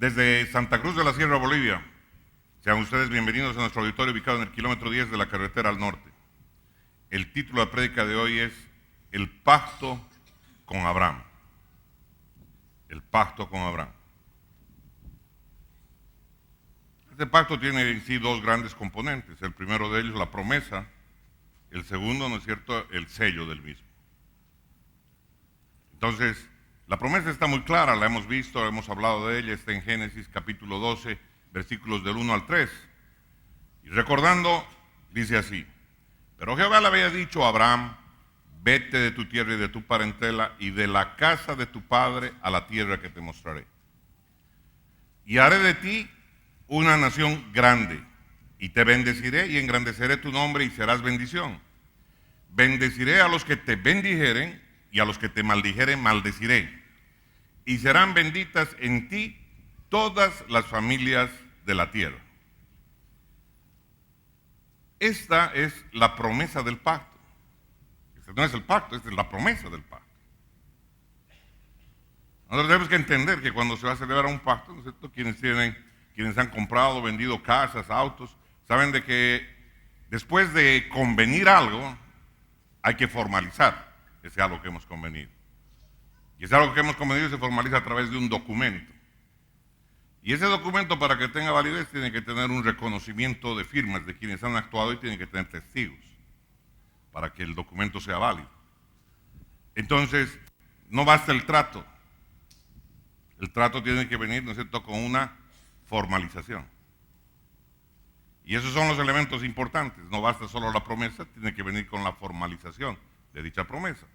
Desde Santa Cruz de la Sierra, Bolivia, sean ustedes bienvenidos a nuestro auditorio ubicado en el kilómetro 10 de la carretera al norte. El título de la prédica de hoy es El pacto con Abraham. El pacto con Abraham. Este pacto tiene en sí dos grandes componentes. El primero de ellos, la promesa. El segundo, ¿no es cierto?, el sello del mismo. Entonces, la promesa está muy clara, la hemos visto, hemos hablado de ella, está en Génesis capítulo 12, versículos del 1 al 3. Y recordando, dice así: pero Jehová le había dicho a Abraham: vete de tu tierra y de tu parentela y de la casa de tu padre a la tierra que te mostraré. Y haré de ti una nación grande, y te bendeciré y engrandeceré tu nombre y serás bendición. Bendeciré a los que te bendijeren, y a los que te maldijeren maldeciré. Y serán benditas en ti todas las familias de la tierra. Esta es la promesa del pacto. Este no es el pacto, esta es la promesa del pacto. Nosotros tenemos que entender que cuando se va a celebrar un pacto, ¿no es cierto?, quienes han comprado, vendido casas, autos, saben de que después de convenir algo, hay que formalizar ese algo que hemos convenido. Y ese algo que hemos convenido se formaliza a través de un documento. Y ese documento, para que tenga validez, tiene que tener un reconocimiento de firmas de quienes han actuado y tiene que tener testigos para que el documento sea válido. Entonces, no basta el trato. El trato tiene que venir, ¿no es cierto?, con una formalización. Y esos son los elementos importantes. No basta solo la promesa, tiene que venir con la formalización de dicha promesa.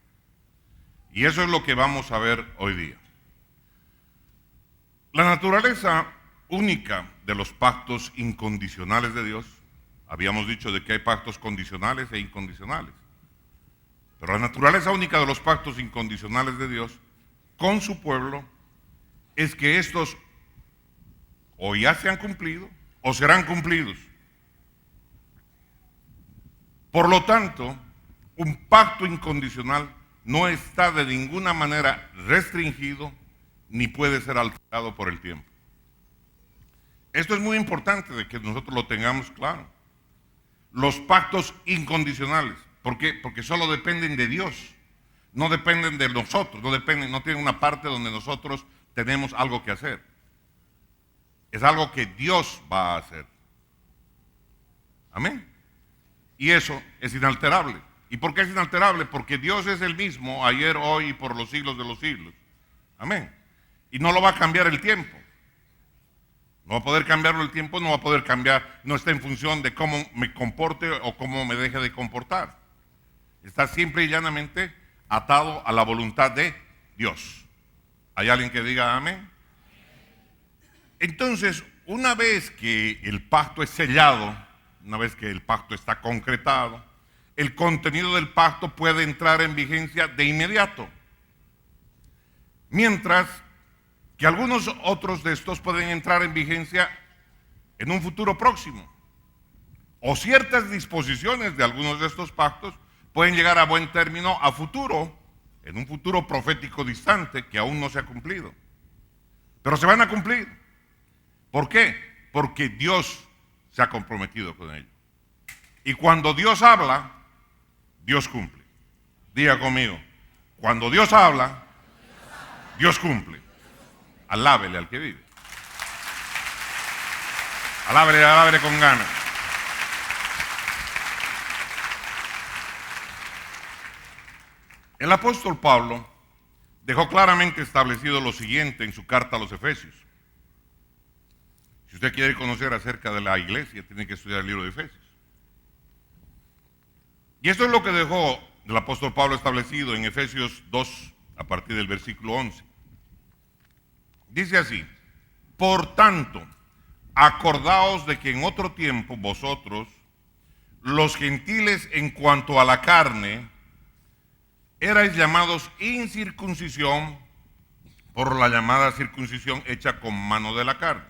Y eso es lo que vamos a ver hoy día. La naturaleza única de los pactos incondicionales de Dios, habíamos dicho de que hay pactos condicionales e incondicionales, pero la naturaleza única de los pactos incondicionales de Dios con su pueblo es que estos o ya se han cumplido o serán cumplidos. Por lo tanto, un pacto incondicional no está de ninguna manera restringido ni puede ser alterado por el tiempo. Esto es muy importante de que nosotros lo tengamos claro. Los pactos incondicionales, ¿por qué? Porque solo dependen de Dios, no dependen de nosotros, no tienen una parte donde nosotros tenemos algo que hacer. Es algo que Dios va a hacer. Amén. Y eso es inalterable. ¿Y por qué es inalterable? Porque Dios es el mismo ayer, hoy y por los siglos de los siglos. Amén. Y no lo va a cambiar el tiempo. No va a poder cambiarlo el tiempo, no va a poder cambiar, no está en función de cómo me comporte o cómo me deje de comportar. Está simple y llanamente atado a la voluntad de Dios. ¿Hay alguien que diga amén? Entonces, una vez que el pacto es sellado, una vez que el pacto está concretado, el contenido del pacto puede entrar en vigencia de inmediato. Mientras que algunos otros de estos pueden entrar en vigencia en un futuro próximo. O ciertas disposiciones de algunos de estos pactos pueden llegar a buen término a futuro, en un futuro profético distante que aún no se ha cumplido. Pero se van a cumplir. ¿Por qué? Porque Dios se ha comprometido con ello. Y cuando Dios habla, Dios cumple. Diga conmigo, cuando Dios habla, Dios cumple. Alábele al que vive. Alábele con ganas. El apóstol Pablo dejó claramente establecido lo siguiente en su carta a los Efesios. Si usted quiere conocer acerca de la iglesia, tiene que estudiar el libro de Efesios. Y esto es lo que dejó el apóstol Pablo establecido en Efesios 2, a partir del versículo 11. Dice así: por tanto, acordaos de que en otro tiempo vosotros, los gentiles en cuanto a la carne, erais llamados incircuncisión por la llamada circuncisión hecha con mano de la carne.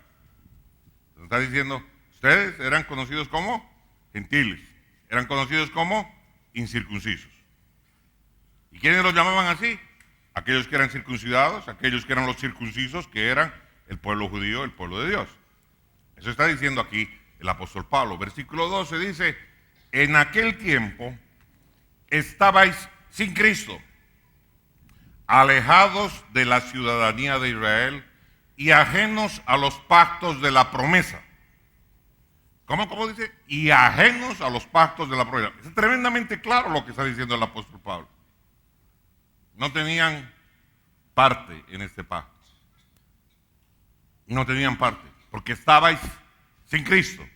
Está diciendo, ustedes eran conocidos como gentiles, eran conocidos como incircuncisos. ¿Y quiénes los llamaban así? Aquellos que eran circuncidados, aquellos que eran los circuncisos, que eran el pueblo judío, el pueblo de Dios. Eso está diciendo aquí el apóstol Pablo. Versículo 12 dice, en aquel tiempo estabais sin Cristo, alejados de la ciudadanía de Israel y ajenos a los pactos de la promesa. ¿Cómo dice? Y ajenos a los pactos de la promesa. Es tremendamente claro lo que está diciendo el apóstol Pablo. No tenían parte en este pacto. No tenían parte, porque estabais sin Cristo.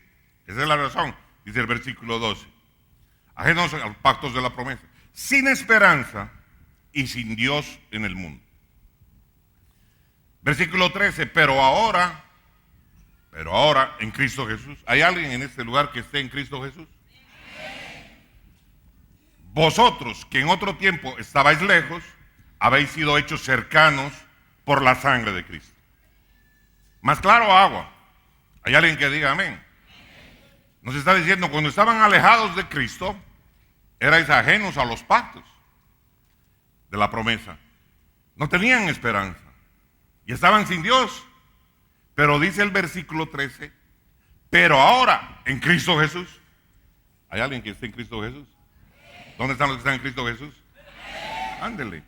Esa es la razón, dice el versículo 12. Ajenos a los pactos de la promesa, sin esperanza y sin Dios en el mundo. Versículo 13, pero ahora en Cristo Jesús. ¿Hay alguien en este lugar que esté en Cristo Jesús? Vosotros que en otro tiempo estabais lejos, habéis sido hechos cercanos por la sangre de Cristo. Más claro, agua. ¿Hay alguien que diga amén? Nos está diciendo, cuando estaban alejados de Cristo, erais ajenos a los pactos de la promesa. No tenían esperanza y estaban sin Dios. Pero dice el versículo 13, pero ahora en Cristo Jesús. ¿Hay alguien que esté en Cristo Jesús? ¿Dónde están los que están en Cristo Jesús? Ándele.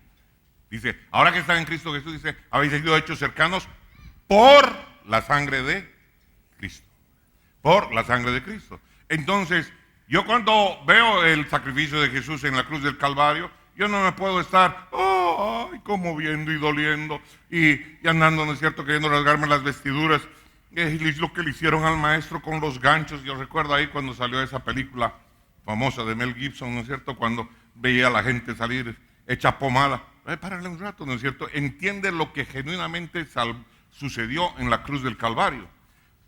Dice, ahora que están en Cristo Jesús, dice, habéis sido hechos cercanos por la sangre de Cristo. Por la sangre de Cristo. Entonces, yo cuando veo el sacrificio de Jesús en la cruz del Calvario, yo no me puedo estar, conmoviendo y doliendo y andando, ¿no es cierto?, queriendo rasgarme las vestiduras. Es lo que le hicieron al maestro con los ganchos. Yo recuerdo ahí cuando salió esa película famosa de Mel Gibson, ¿no es cierto?, cuando veía a la gente salir hecha pomada. Párale un rato, ¿no es cierto? Entiende lo que genuinamente sucedió en la cruz del Calvario.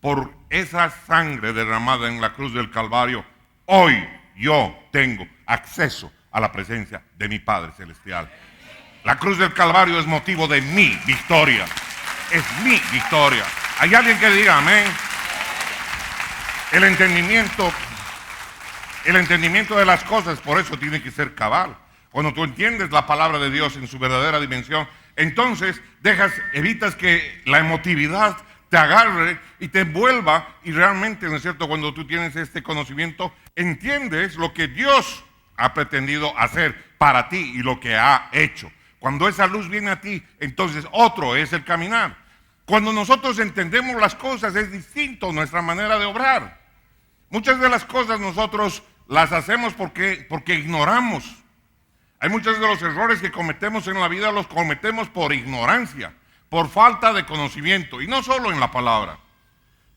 Por esa sangre derramada en la cruz del Calvario, hoy yo tengo acceso a la presencia de mi Padre Celestial. La cruz del Calvario es motivo de mi victoria. Es mi victoria. ¿Hay alguien que diga amén? El entendimiento de las cosas, por eso tiene que ser cabal. Cuando tú entiendes la palabra de Dios en su verdadera dimensión, entonces evitas que la emotividad te agarre y te envuelva, y realmente, ¿no es cierto?, cuando tú tienes este conocimiento, entiendes lo que Dios ha pretendido hacer para ti y lo que ha hecho. Cuando esa luz viene a ti, entonces otro es el caminar. Cuando nosotros entendemos las cosas, es distinto nuestra manera de obrar. Muchas de las cosas nosotros las hacemos porque ignoramos. Hay muchos de los errores que cometemos en la vida, los cometemos por ignorancia, por falta de conocimiento, y no solo en la palabra.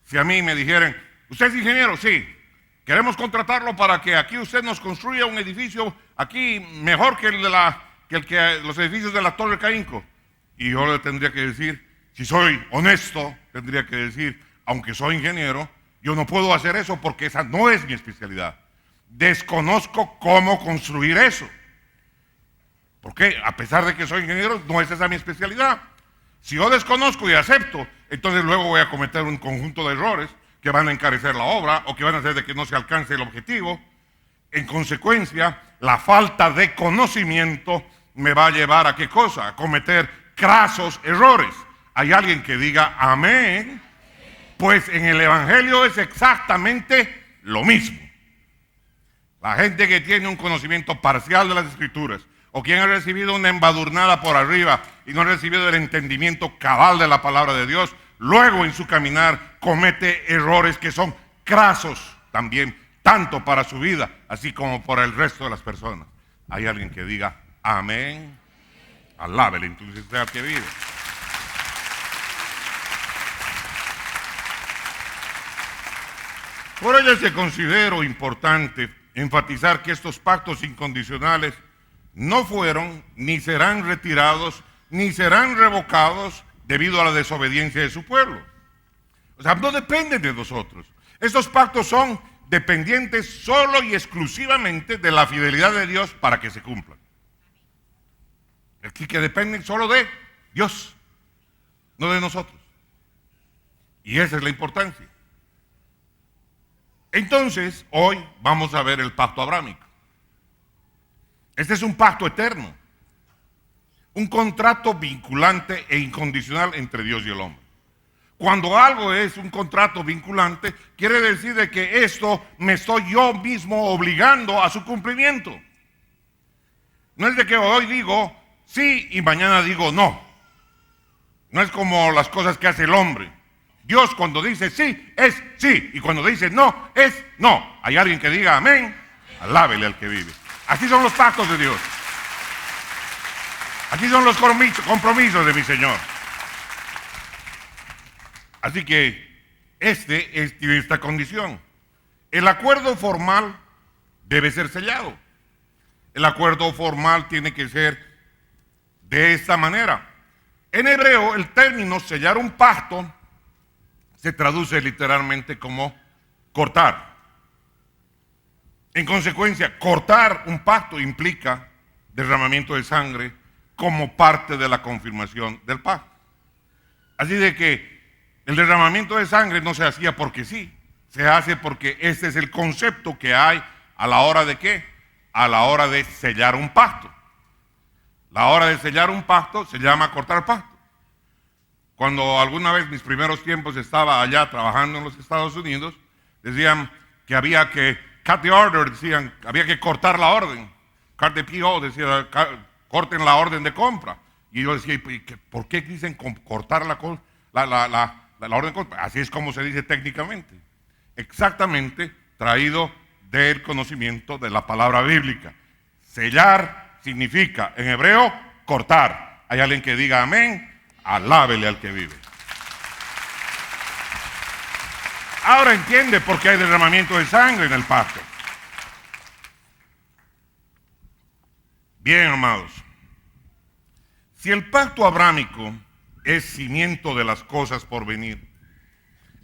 Si a mí me dijeran, ¿usted es ingeniero? Sí. Queremos contratarlo para que aquí usted nos construya un edificio aquí mejor que los edificios de la Torre Caínco. Y yo le tendría que decir, si soy honesto, tendría que decir, aunque soy ingeniero, yo no puedo hacer eso porque esa no es mi especialidad. Desconozco cómo construir eso. Porque a pesar de que soy ingeniero, no es esa mi especialidad. Si yo desconozco y acepto, entonces luego voy a cometer un conjunto de errores que van a encarecer la obra o que van a hacer de que no se alcance el objetivo. En consecuencia, la falta de conocimiento me va a llevar a ¿qué cosa? A cometer crasos errores. ¿Hay alguien que diga amén? Pues en el Evangelio es exactamente lo mismo. La gente que tiene un conocimiento parcial de las Escrituras, o quien ha recibido una embadurnada por arriba y no ha recibido el entendimiento cabal de la palabra de Dios, luego en su caminar comete errores que son crasos también, tanto para su vida, así como para el resto de las personas. Hay alguien que diga amén. Alábele entonces sea que vive. Por ello es que considero importante enfatizar que estos pactos incondicionales no fueron, ni serán retirados, ni serán revocados debido a la desobediencia de su pueblo. O sea, no dependen de nosotros. Estos pactos son dependientes solo y exclusivamente de la fidelidad de Dios para que se cumplan. Así que dependen solo de Dios, no de nosotros. Y esa es la importancia. Entonces, hoy vamos a ver el pacto abrámico. Este es un pacto eterno, un contrato vinculante e incondicional entre Dios y el hombre. Cuando algo es un contrato vinculante, quiere decir de que esto me estoy yo mismo obligando a su cumplimiento. No es de que hoy digo sí y mañana digo no. No es como las cosas que hace el hombre. Dios cuando dice sí, es sí. Y cuando dice no, es no. Hay alguien que diga amén, alábele al que vive. Así son los pactos de Dios. Así son los compromisos de mi Señor. Así que tiene esta condición. El acuerdo formal debe ser sellado. El acuerdo formal tiene que ser de esta manera. En hebreo, el término sellar un pacto se traduce literalmente como cortar. En consecuencia, cortar un pacto implica derramamiento de sangre como parte de la confirmación del pacto. Así de que el derramamiento de sangre no se hacía porque sí, se hace porque este es el concepto que hay a la hora de ¿qué? A la hora de sellar un pacto. La hora de sellar un pacto se llama cortar pacto. Cuando alguna vez mis primeros tiempos estaba allá trabajando en los Estados Unidos, decían que había que cut the order, decían, había que cortar la orden. Cut the PO, decía, corten la orden de compra. Y yo decía, ¿por qué dicen cortar la orden de compra? Así es como se dice técnicamente. Exactamente traído del conocimiento de la palabra bíblica. Sellar significa, en hebreo, cortar. ¿Hay alguien que diga amén? Alábele al que vive. Ahora entiende por qué hay derramamiento de sangre en el pacto. Bien, amados. Si el pacto abrámico es cimiento de las cosas por venir,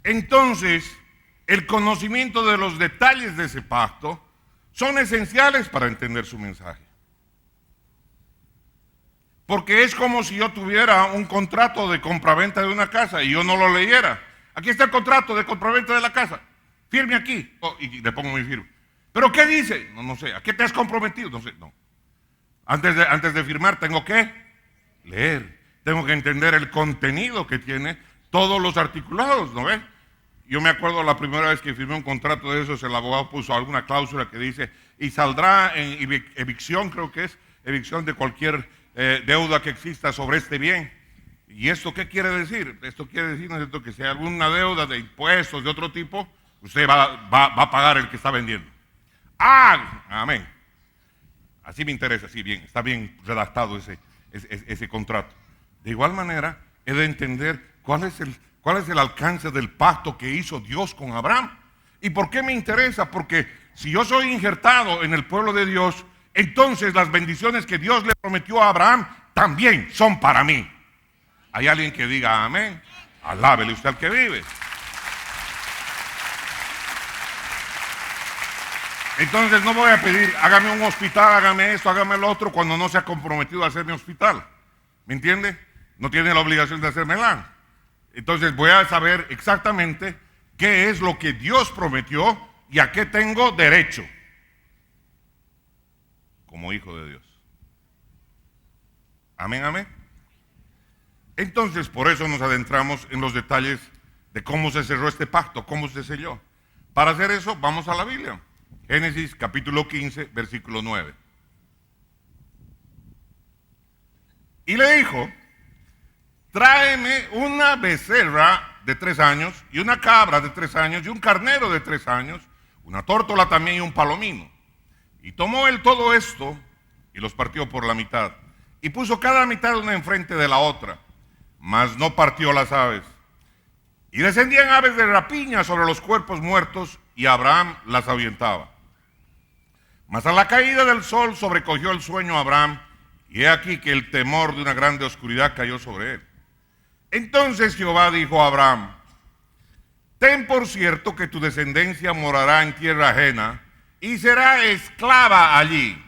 entonces el conocimiento de los detalles de ese pacto son esenciales para entender su mensaje. Porque es como si yo tuviera un contrato de compraventa de una casa y yo no lo leyera. Aquí está el contrato de compraventa de la casa. Firme aquí. Y le pongo mi firma. ¿Pero qué dice? No sé. ¿A qué te has comprometido? No sé. No. Antes de firmar tengo que leer. Tengo que entender el contenido que tiene todos los articulados, ¿no ves? Yo me acuerdo la primera vez que firmé un contrato de esos, el abogado puso alguna cláusula que dice, y saldrá en evicción, creo que es, evicción de cualquier deuda que exista sobre este bien. ¿Y esto qué quiere decir? Esto quiere decir, ¿no es cierto?, que si hay alguna deuda de impuestos de otro tipo, usted va a pagar el que está vendiendo. ¡Ah! Amén. Así me interesa, sí, bien, está bien redactado ese contrato. De igual manera, he de entender cuál es el alcance del pacto que hizo Dios con Abraham. ¿Y por qué me interesa? Porque si yo soy injertado en el pueblo de Dios, entonces las bendiciones que Dios le prometió a Abraham también son para mí. ¿Hay alguien que diga amén? Alábele usted al que vive. Entonces no voy a pedir, hágame un hospital, hágame esto, hágame lo otro, cuando no se ha comprometido a hacerme hospital. ¿Me entiende? No tiene la obligación de hacérmela. Entonces voy a saber exactamente qué es lo que Dios prometió y a qué tengo derecho como hijo de Dios. Amén, amén. Entonces, por eso nos adentramos en los detalles de cómo se cerró este pacto, cómo se selló. Para hacer eso, vamos a la Biblia. Génesis capítulo 15, versículo 9. Y le dijo, tráeme una becerra de 3 años, y una cabra de 3 años, y un carnero de 3 años, una tórtola también y un palomino. Y tomó él todo esto, y los partió por la mitad, y puso cada mitad una enfrente de la otra, mas no partió las aves. Y descendían aves de rapiña sobre los cuerpos muertos, y Abraham las ahuyentaba. Mas a la caída del sol sobrecogió el sueño a Abraham, y he aquí que el temor de una grande oscuridad cayó sobre él. Entonces Jehová dijo a Abraham, ten por cierto que tu descendencia morará en tierra ajena, y será esclava allí,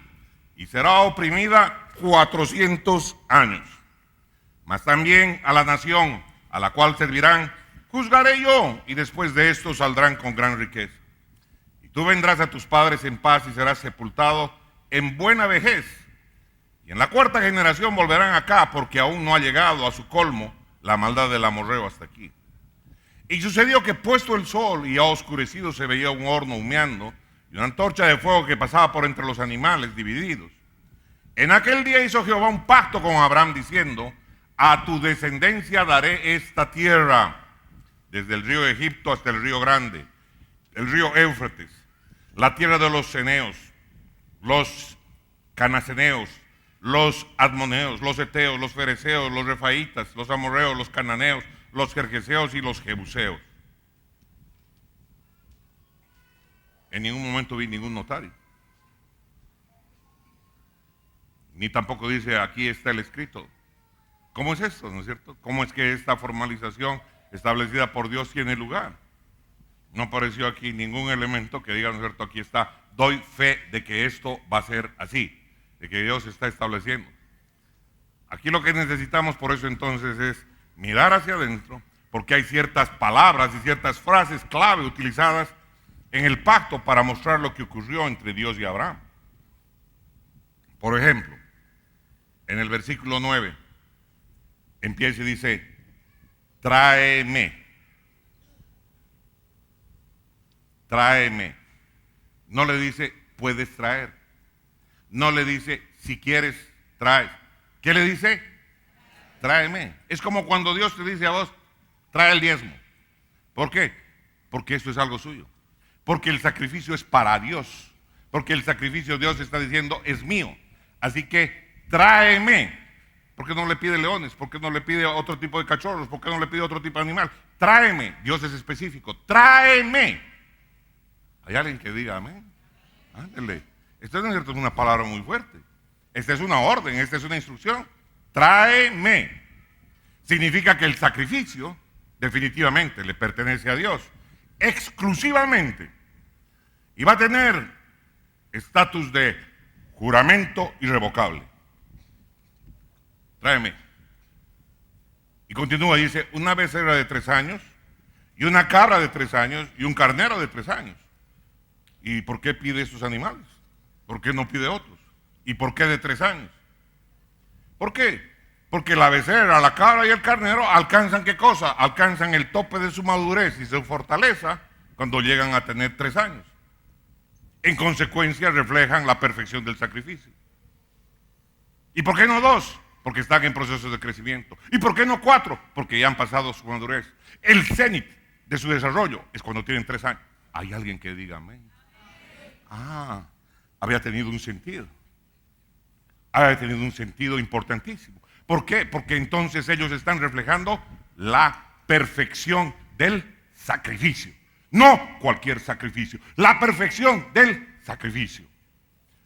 y será oprimida 400 años. Mas también a la nación a la cual servirán, juzgaré yo, y después de esto saldrán con gran riqueza. Y tú vendrás a tus padres en paz y serás sepultado en buena vejez. Y en la 4ª generación volverán acá, porque aún no ha llegado a su colmo la maldad del amorreo hasta aquí. Y sucedió que puesto el sol y ya oscurecido se veía un horno humeando y una antorcha de fuego que pasaba por entre los animales divididos. En aquel día hizo Jehová un pacto con Abraham diciendo: a tu descendencia daré esta tierra, desde el río Egipto hasta el río Grande, el río Éufrates, la tierra de los ceneos, los canaceneos, los admoneos, los eteos, los fereceos, los refaitas, los amorreos, los cananeos, los gergeseos y los jebuseos. En ningún momento vi ningún notario. Ni tampoco dice aquí está el escrito. ¿Cómo es esto, no es cierto? ¿Cómo es que esta formalización establecida por Dios tiene lugar? No apareció aquí ningún elemento que diga, ¿no es cierto? Aquí está, doy fe de que esto va a ser así, de que Dios está estableciendo. Aquí lo que necesitamos por eso entonces es mirar hacia adentro, porque hay ciertas palabras y ciertas frases clave utilizadas en el pacto para mostrar lo que ocurrió entre Dios y Abraham. Por ejemplo, en el versículo 9, empieza y dice: tráeme. Tráeme. No le dice puedes traer. No le dice si quieres traes. ¿Qué le dice? Tráeme. Es como cuando Dios te dice a vos: trae el diezmo. ¿Por qué? Porque esto es algo suyo. Porque el sacrificio es para Dios. Porque el sacrificio Dios está diciendo es mío. Así que tráeme. ¿Por qué no le pide leones? ¿Por qué no le pide otro tipo de cachorros? ¿Por qué no le pide otro tipo de animal? Tráeme. Dios es específico. Tráeme. ¿Hay alguien que diga amén? Ándele. Esto no es cierto, es una palabra muy fuerte. Esta es una orden, esta es una instrucción. Tráeme. Significa que el sacrificio definitivamente le pertenece a Dios, exclusivamente. Y va a tener estatus de juramento irrevocable. Tráeme. Y continúa, dice: una becerra de 3 años, y una cabra de 3 años, y un carnero de 3 años. ¿Y por qué pide esos animales? ¿Por qué no pide otros? ¿Y por qué de 3 años? ¿Por qué? Porque la becerra, la cabra y el carnero alcanzan ¿qué cosa? Alcanzan el tope de su madurez y su fortaleza cuando llegan a tener 3 años. En consecuencia reflejan la perfección del sacrificio. ¿Y por qué no 2? Porque están en proceso de crecimiento. ¿Y por qué no 4? Porque ya han pasado su madurez. El cenit de su desarrollo es cuando tienen 3 años. ¿Hay alguien que diga amén? Había tenido un sentido. Había tenido un sentido importantísimo. ¿Por qué? Porque entonces ellos están reflejando la perfección del sacrificio. No cualquier sacrificio, la perfección del sacrificio.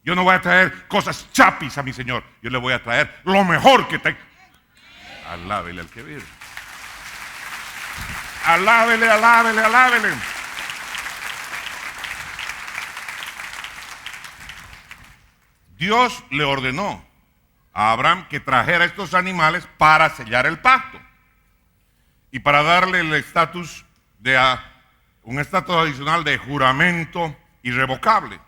Yo no voy a traer cosas chapis a mi Señor. Yo le voy a traer lo mejor que tengo. Alábele al que vive. Alábele, alábele, alábele. Dios le ordenó a Abraham que trajera estos animales para sellar el pacto y para darle el estatus de un estatus adicional de juramento irrevocable.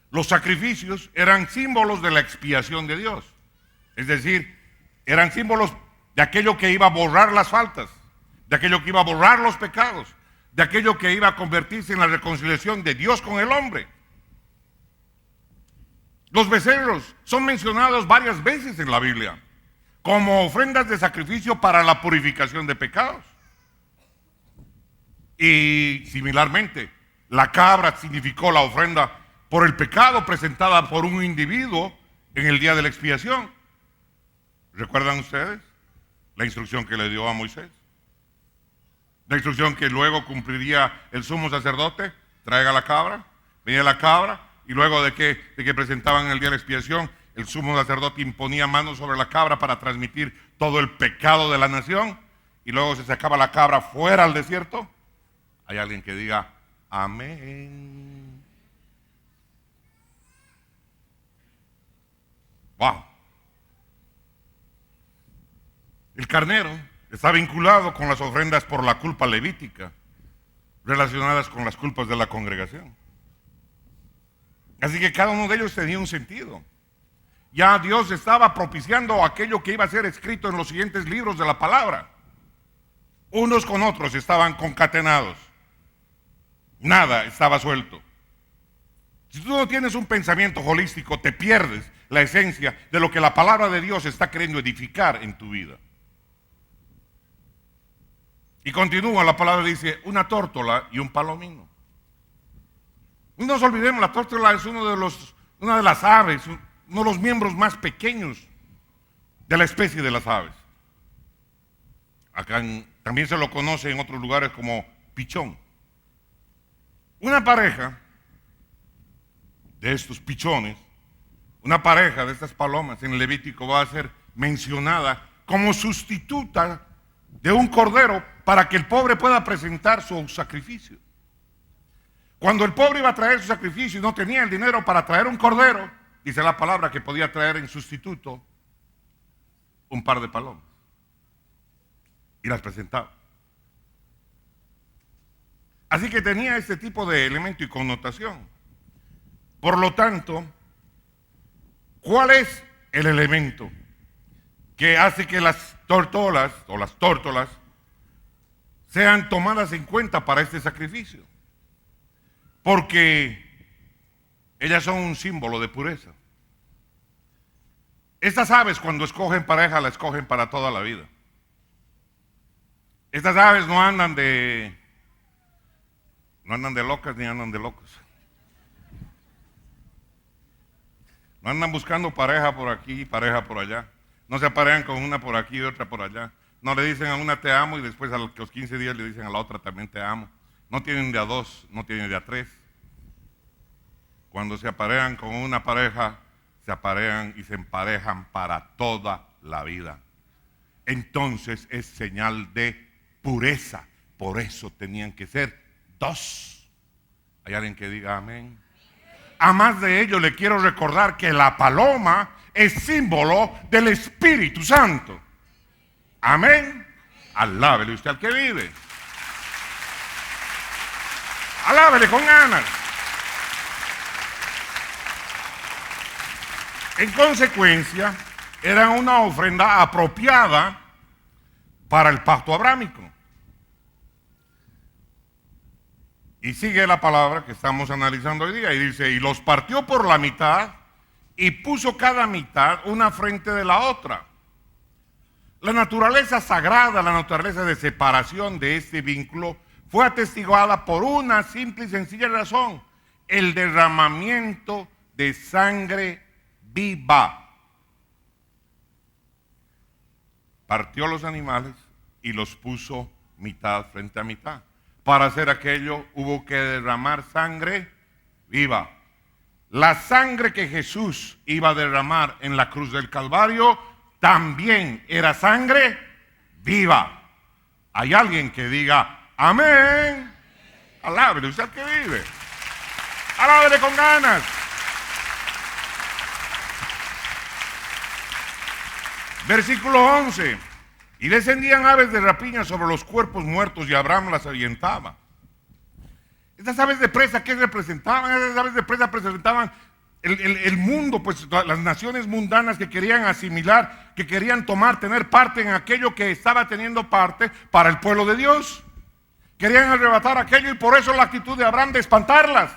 Los sacrificios eran símbolos de la expiación de Dios, es decir, eran símbolos de aquello que iba a borrar las faltas, de aquello que iba a borrar los pecados, de aquello que iba a convertirse en la reconciliación de Dios con el hombre. Los becerros son mencionados varias veces en la Biblia como ofrendas de sacrificio para la purificación de pecados. Y similarmente, la cabra significó la ofrenda por el pecado presentada por un individuo en el día de la expiación. ¿Recuerdan ustedes la instrucción que le dio a Moisés? La instrucción que luego cumpliría el sumo sacerdote: traiga la cabra. Venía la cabra. Y luego de que presentaban el día de la expiación, el sumo sacerdote imponía manos sobre la cabra para transmitir todo el pecado de la nación. Y luego se sacaba la cabra fuera al desierto. Hay alguien que diga amén. Wow. El carnero está vinculado con las ofrendas por la culpa levítica, relacionadas con las culpas de la congregación. Así que cada uno de ellos tenía un sentido. Ya Dios estaba propiciando aquello que iba a ser escrito en los siguientes libros de la palabra. Unos con otros estaban concatenados. Nada estaba suelto. Si tú no tienes un pensamiento holístico, te pierdes la esencia de lo que la palabra de Dios está queriendo edificar en tu vida. Y continúa, la palabra dice, una tórtola y un palomino. No nos olvidemos, la tórtola es una de las aves, uno de los miembros más pequeños de la especie de las aves. Acá también se lo conoce en otros lugares como pichón. Una pareja de estos pichones, una pareja de estas palomas en Levítico va a ser mencionada como sustituta de un cordero para que el pobre pueda presentar su sacrificio. Cuando el pobre iba a traer su sacrificio y no tenía el dinero para traer un cordero, dice la palabra que podía traer en sustituto un par de palomas y las presentaba. Así que tenía este tipo de elemento y connotación. Por lo tanto, ¿cuál es el elemento que hace que las tórtolas sean tomadas en cuenta para este sacrificio? Porque ellas son un símbolo de pureza. Estas aves, cuando escogen pareja, la escogen para toda la vida. Estas aves no andan de locas ni andan de locos. No andan buscando pareja por aquí y pareja por allá. No se aparean con una por aquí y otra por allá. No le dicen a una te amo y después a los 15 días le dicen a la otra también te amo. No tienen de a dos, no tienen de a tres. Cuando se aparean con una pareja, se aparean y se emparejan para toda la vida. Entonces es señal de pureza. Por eso tenían que ser dos. ¿Hay alguien que diga amén? A más de ello, le quiero recordar que la paloma es símbolo del Espíritu Santo. Amén. Alábele usted al que vive. Alábele con ganas. En consecuencia, era una ofrenda apropiada para el pacto abrámico. Y sigue la palabra que estamos analizando hoy día y dice, y los partió por la mitad y puso cada mitad una frente de la otra. La naturaleza sagrada, la naturaleza de separación de este vínculo fue atestiguada por una simple y sencilla razón: el derramamiento de sangre viva. Partió los animales y los puso mitad frente a mitad. Para hacer aquello hubo que derramar sangre viva. La sangre que Jesús iba a derramar en la cruz del Calvario también era sangre viva. Hay alguien que diga amén. Alábele usted al que vive. Alábele con ganas. Versículo 11. Y descendían aves de rapiña sobre los cuerpos muertos y Abraham las ahuyentaba. Estas aves de presa, ¿qué representaban? Esas aves de presa representaban el mundo, pues las naciones mundanas que querían asimilar, que querían tener parte en aquello que estaba teniendo parte para el pueblo de Dios. Querían arrebatar aquello y por eso la actitud de Abraham de espantarlas.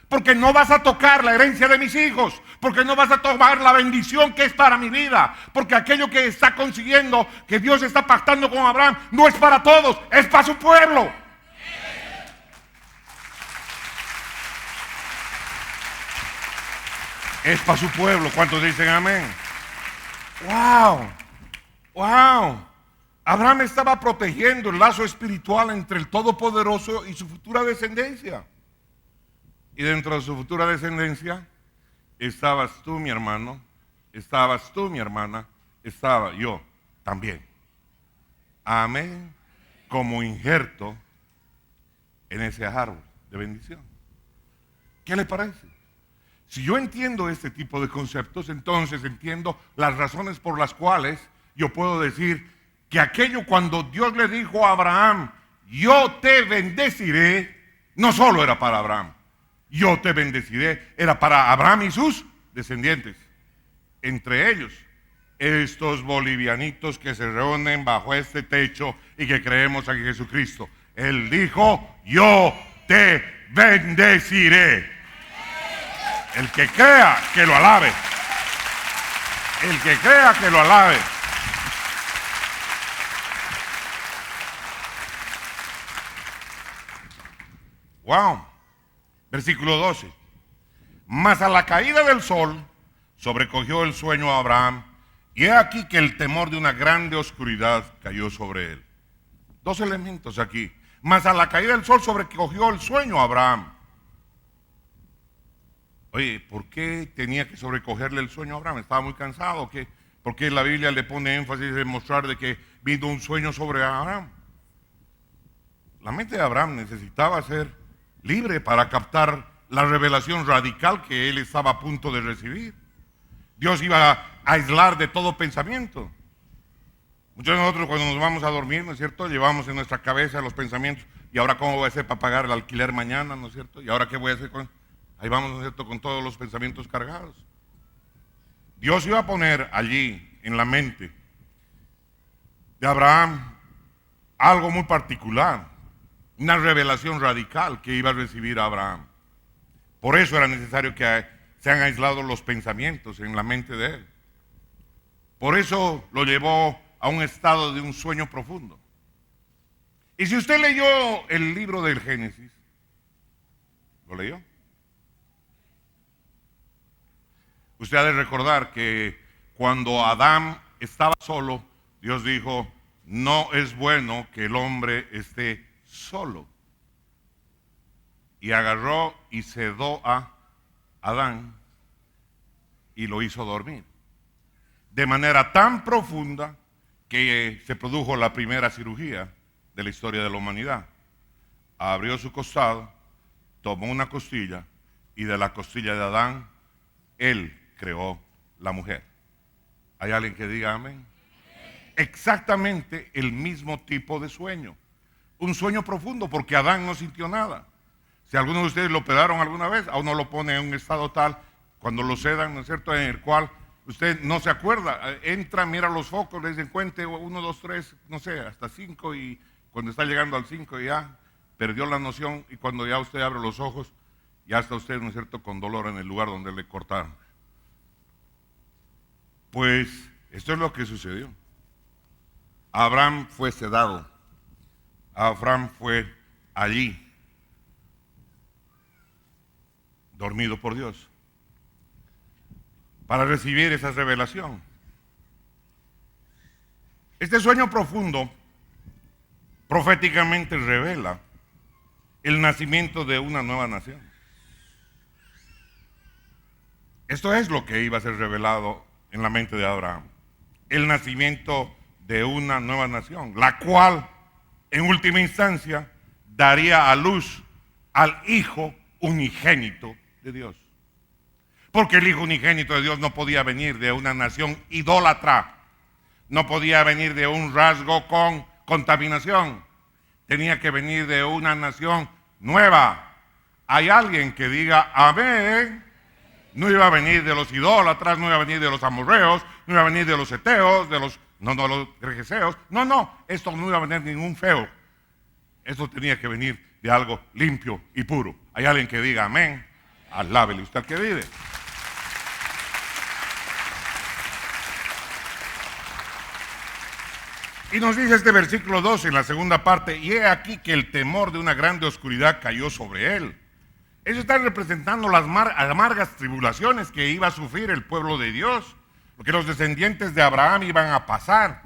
Porque no vas a tocar la herencia de mis hijos, porque no vas a tomar la bendición que es para mi vida, porque aquello que está consiguiendo, que Dios está pactando con Abraham, no es para todos, es para su pueblo. Es para su pueblo. ¿Cuántos dicen amén? ¡Wow! Abraham estaba protegiendo el lazo espiritual entre el Todopoderoso y su futura descendencia. Y dentro de su futura descendencia estabas tú, mi hermano, estabas tú, mi hermana, estaba yo también. Amén. Como injerto en ese árbol de bendición. ¿Qué le parece? Si yo entiendo este tipo de conceptos, entonces entiendo las razones por las cuales yo puedo decir que aquello cuando Dios le dijo a Abraham, yo te bendeciré, no solo era para Abraham. Yo te bendeciré, era para Abraham y sus descendientes. Entre ellos estos bolivianitos que se reúnen bajo este techo y que creemos en Jesucristo. Él dijo: yo te bendeciré. El que crea, que lo alabe. El que crea, que lo alabe. Wow. Versículo 12. Mas a la caída del sol sobrecogió el sueño a Abraham, y he aquí que el temor de una grande oscuridad cayó sobre él. Dos elementos aquí. Mas a la caída del sol sobrecogió el sueño a Abraham. Oye, ¿por qué tenía que sobrecogerle el sueño a Abraham? ¿Estaba muy cansado o qué? ¿Por qué la Biblia le pone énfasis en mostrar de que vino un sueño sobre Abraham? La mente de Abraham necesitaba ser libre para captar la revelación radical que él estaba a punto de recibir. Dios iba a aislar de todo pensamiento. Muchos de nosotros cuando nos vamos a dormir, ¿no es cierto?, llevamos en nuestra cabeza los pensamientos. ¿Y ahora cómo voy a hacer para pagar el alquiler mañana?, ¿no es cierto? ¿Y ahora qué voy a hacer con...? Ahí vamos, ¿no es cierto?, con todos los pensamientos cargados. Dios iba a poner allí en la mente de Abraham algo muy particular, una revelación radical que iba a recibir Abraham. Por eso era necesario que sean aislados los pensamientos en la mente de él. Por eso lo llevó a un estado de un sueño profundo. Y si usted leyó el libro del Génesis, ¿lo leyó? Usted ha de recordar que cuando Adán estaba solo, Dios dijo: no es bueno que el hombre esté solo. Y agarró y sedó a Adán y lo hizo dormir. De manera tan profunda que se produjo la primera cirugía de la historia de la humanidad. Abrió su costado, tomó una costilla y de la costilla de Adán, él creó la mujer. ¿Hay alguien que diga amén? Exactamente el mismo tipo de sueño. Un sueño profundo, porque Adán no sintió nada. Si alguno de ustedes lo operaron alguna vez, a uno lo pone en un estado tal, cuando lo sedan, ¿no es cierto?, en el cual usted no se acuerda. Entra, mira los focos, le dicen cuente 1, 2, 3, no sé, hasta 5, y cuando está llegando al 5 ya perdió la noción, y cuando ya usted abre los ojos, ya está usted, ¿no es cierto?, con dolor en el lugar donde le cortaron. Pues esto es lo que sucedió. Abraham fue sedado. Abraham fue allí, dormido por Dios, para recibir esa revelación. Este sueño profundo proféticamente revela el nacimiento de una nueva nación. Esto es lo que iba a ser revelado en la mente de Abraham. El nacimiento de una nueva nación, la cual en última instancia daría a luz al Hijo unigénito de Dios. Porque el Hijo unigénito de Dios no podía venir de una nación idólatra, no podía venir de un rasgo con contaminación, tenía que venir de una nación nueva. Hay alguien que diga amén. No iba a venir de los idólatras, no iba a venir de los amorreos, no iba a venir de los heteos, de los gregeseos. No, esto no iba a venir ningún feo. Esto tenía que venir de algo limpio y puro. Hay alguien que diga amén. Alábele usted al que vive. Y nos dice este versículo 12 en la segunda parte: y he aquí que el temor de una grande oscuridad cayó sobre él. Eso está representando las amargas tribulaciones que iba a sufrir el pueblo de Dios, lo que los descendientes de Abraham iban a pasar.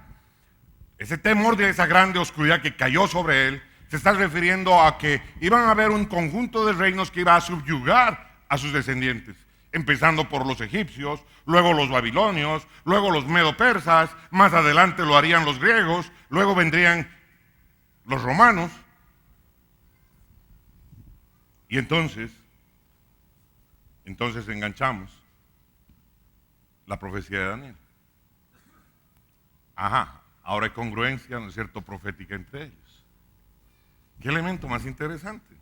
Ese temor de esa grande oscuridad que cayó sobre él se está refiriendo a que iban a haber un conjunto de reinos que iba a subyugar a sus descendientes, empezando por los egipcios, luego los babilonios, luego los medo-persas, más adelante lo harían los griegos, luego vendrían los romanos. Y entonces enganchamos la profecía de Daniel. Ahora hay congruencia, ¿no es cierto?, profética entre ellos. ¿Qué elemento más interesante?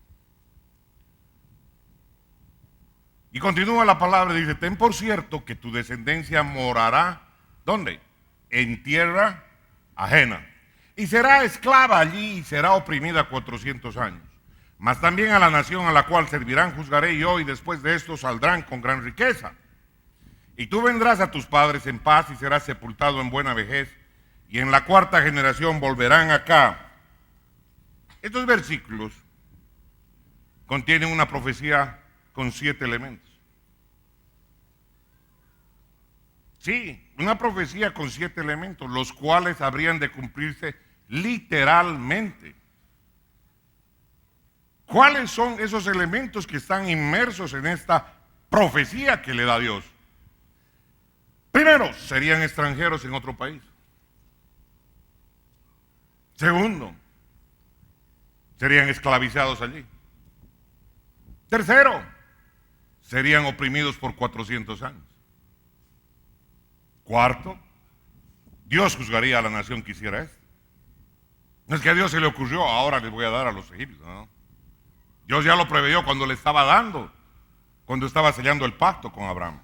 Y continúa la palabra, dice: ten por cierto que tu descendencia morará ¿Dónde? En tierra ajena. Y será esclava allí y será oprimida 400 años. Mas también a la nación a la cual servirán juzgaré yo, y después de esto saldrán con gran riqueza. Y tú vendrás a tus padres en paz y serás sepultado en buena vejez, y en la cuarta generación volverán acá. Estos versículos contienen una profecía con 7 elementos. Sí, una profecía con 7 elementos, los cuales habrían de cumplirse literalmente. ¿Cuáles son esos elementos que están inmersos en esta profecía que le da Dios? Primero, serían extranjeros en otro país. Segundo, serían esclavizados allí. Tercero, serían oprimidos por 400 años. Cuarto, Dios juzgaría a la nación que hiciera esto. No es que a Dios se le ocurrió, ahora les voy a dar a los egipcios, ¿no? Dios ya lo preveyó cuando le estaba dando, cuando estaba sellando el pacto con Abraham.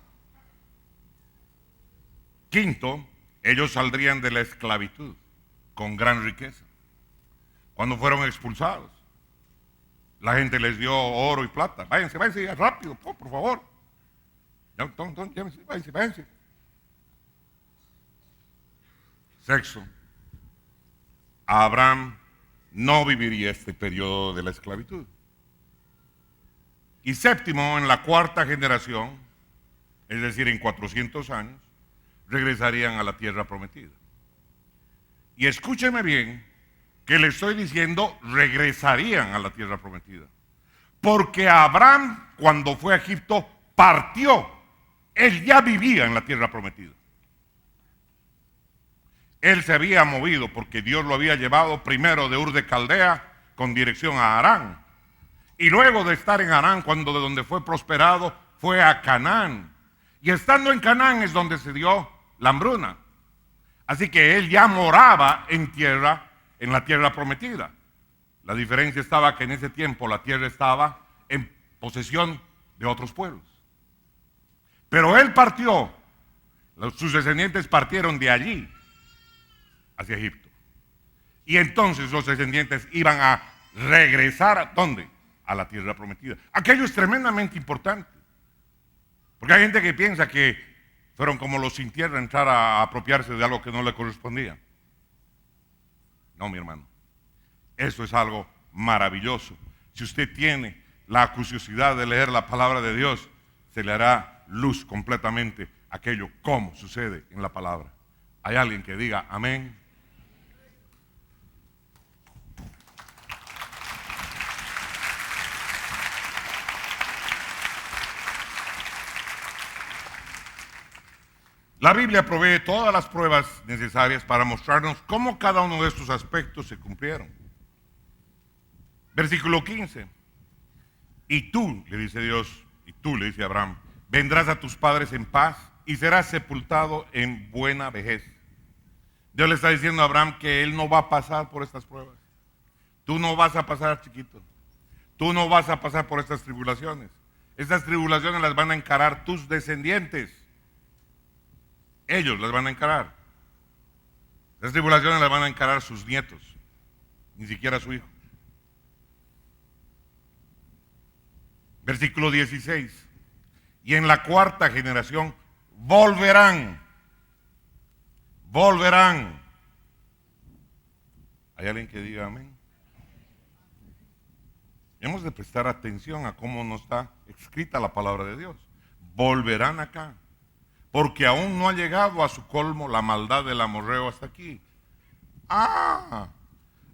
Quinto, ellos saldrían de la esclavitud con gran riqueza. Cuando fueron expulsados, la gente les dio oro y plata. Váyanse, váyanse ya rápido, por favor. Váyanse, váyanse. Sexto, Abraham no viviría este periodo de la esclavitud. Y séptimo, en la cuarta generación, es decir, en 400 años, regresarían a la tierra prometida. Y escúcheme bien, que le estoy diciendo, regresarían a la tierra prometida. Porque Abraham, cuando fue a Egipto, partió. Él ya vivía en la tierra prometida. Él se había movido porque Dios lo había llevado primero de Ur de Caldea con dirección a Harán. Y luego de estar en Harán, cuando de donde fue prosperado, fue a Canaán. Y estando en Canaán es donde se dio la hambruna. Así que él ya moraba en la tierra prometida. La diferencia estaba que en ese tiempo la tierra estaba en posesión de otros pueblos. Pero él partió, sus descendientes partieron de allí hacia Egipto. Y entonces los descendientes iban a regresar, ¿a dónde? A la tierra prometida. Aquello es tremendamente importante. Porque hay gente que piensa que fueron como los sin tierra entrar a apropiarse de algo que no le correspondía. No, mi hermano. Eso es algo maravilloso. Si usted tiene la curiosidad de leer la palabra de Dios, se le hará luz completamente aquello como sucede en la palabra. ¿Hay alguien que diga amén? La Biblia provee todas las pruebas necesarias para mostrarnos cómo cada uno de estos aspectos se cumplieron. Versículo 15. Y tú, le dice Dios, y tú, le dice Abraham, vendrás a tus padres en paz y serás sepultado en buena vejez. Dios le está diciendo a Abraham que él no va a pasar por estas pruebas. Tú no vas a pasar, chiquito. Tú no vas a pasar por estas tribulaciones. Estas tribulaciones las van a encarar tus descendientes. Ellos las van a encarar. Las tribulaciones las van a encarar sus nietos, ni siquiera su hijo. Versículo 16. Y en la cuarta generación volverán. Volverán. ¿Hay alguien que diga amén? Hemos de prestar atención a cómo nos está escrita la palabra de Dios. Volverán acá. Porque aún no ha llegado a su colmo la maldad del amorreo hasta aquí.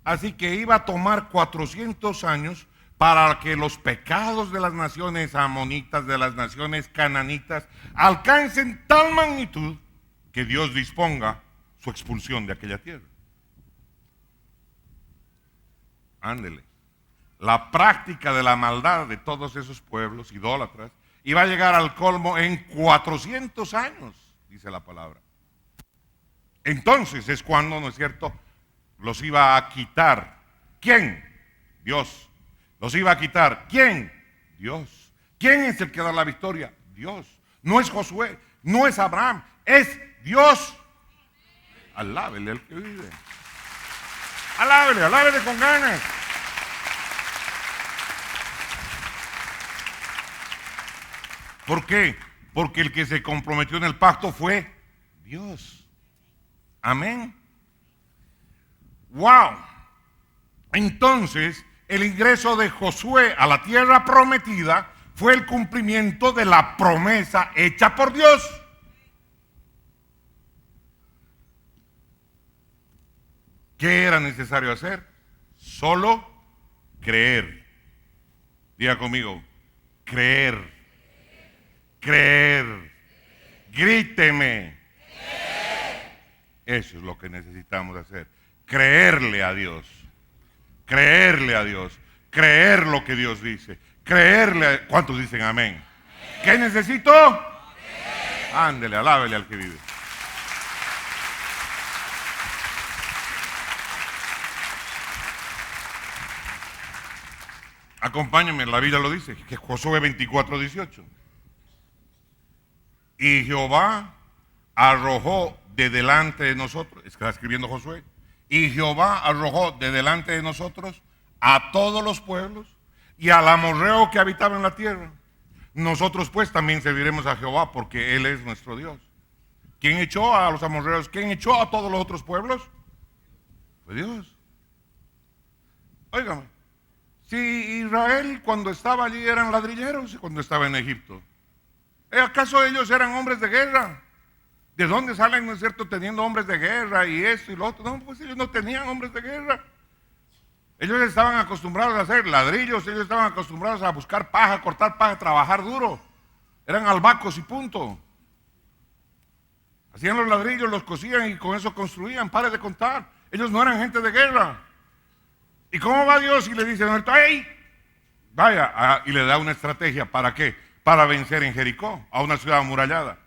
Así que iba a tomar 400 años para que los pecados de las naciones amonitas, de las naciones cananitas, alcancen tal magnitud que Dios disponga su expulsión de aquella tierra. Ándele. La práctica de la maldad de todos esos pueblos idólatras y va a llegar al colmo en 400 años, dice la palabra. Entonces es cuando, ¿no es cierto?, los iba a quitar. ¿Quién? Dios. Los iba a quitar. ¿Quién? Dios. ¿Quién es el que da la victoria? Dios. No es Josué, no es Abraham, es Dios. Alábele al que vive. Alábele, alábele con ganas. ¿Por qué? Porque el que se comprometió en el pacto fue Dios. Amén. ¡Wow! Entonces, el ingreso de Josué a la tierra prometida fue el cumplimiento de la promesa hecha por Dios. ¿Qué era necesario hacer? Solo creer. Diga conmigo, creer. Creer. Gríteme. Eso es lo que necesitamos hacer. Creerle a Dios. Creerle a Dios. Creer lo que Dios dice. Creerle a... ¿Cuántos dicen amén? ¿Qué necesito? Ándele, alábele al que vive. Acompáñenme, la Biblia lo dice, que Josué 24:18. Y Jehová arrojó de delante de nosotros, está escribiendo Josué, y Jehová arrojó de delante de nosotros a todos los pueblos y al amorreo que habitaba en la tierra. Nosotros pues también serviremos a Jehová porque Él es nuestro Dios. ¿Quién echó a los amorreos? ¿Quién echó a todos los otros pueblos? Fue Dios. Óigame, si Israel cuando estaba allí eran ladrilleros, cuando estaba en Egipto, ¿acaso ellos eran hombres de guerra? ¿De dónde salen, no es cierto, teniendo hombres de guerra y esto y lo otro? No, pues ellos no tenían hombres de guerra. Ellos estaban acostumbrados a hacer ladrillos, ellos estaban acostumbrados a buscar paja, cortar paja, trabajar duro. Eran albacos y punto. Hacían los ladrillos, los cosían y con eso construían, pare de contar. Ellos no eran gente de guerra. ¿Y cómo va Dios y le dice, ¡hey! Vaya, y le da una estrategia, ¿para qué? Para vencer en Jericó, a una ciudad amurallada.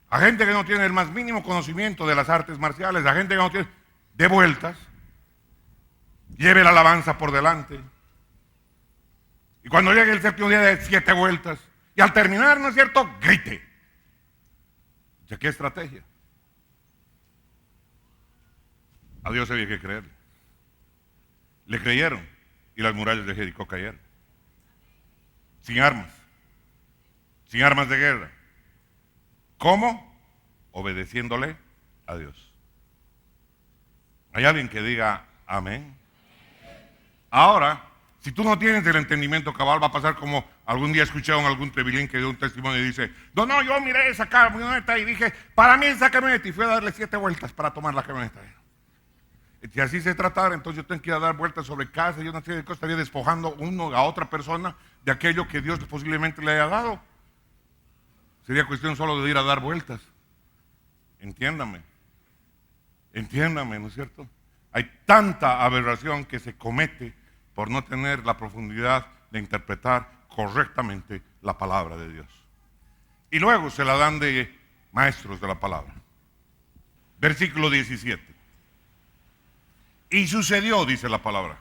A gente que no tiene el más mínimo conocimiento de las artes marciales, a gente que no tiene, de vueltas, lleve la alabanza por delante. Y cuando llegue el séptimo día de 7 vueltas, y al terminar, ¿no es cierto?, grite. ¿Ya qué estrategia? A Dios había que creerle. Le creyeron y las murallas de Jericó cayeron. Sin armas de guerra. ¿Cómo? Obedeciéndole a Dios. ¿Hay alguien que diga amén? Ahora, si tú no tienes el entendimiento cabal, va a pasar como algún día escuché a algún trevilín que dio un testimonio y dice, no, yo miré esa camioneta y dije, para mí esa camioneta, y fui a darle 7 vueltas para tomar la camioneta. Si así se tratara, entonces yo tengo que ir a dar vueltas sobre casa, yo no sé de qué estaría despojando uno a otra persona de aquello que Dios posiblemente le haya dado. Sería cuestión solo de ir a dar vueltas. Entiéndame, ¿no es cierto? Hay tanta aberración que se comete por no tener la profundidad de interpretar correctamente la palabra de Dios. Y luego se la dan de maestros de la palabra. Versículo 17. Y sucedió, dice la palabra,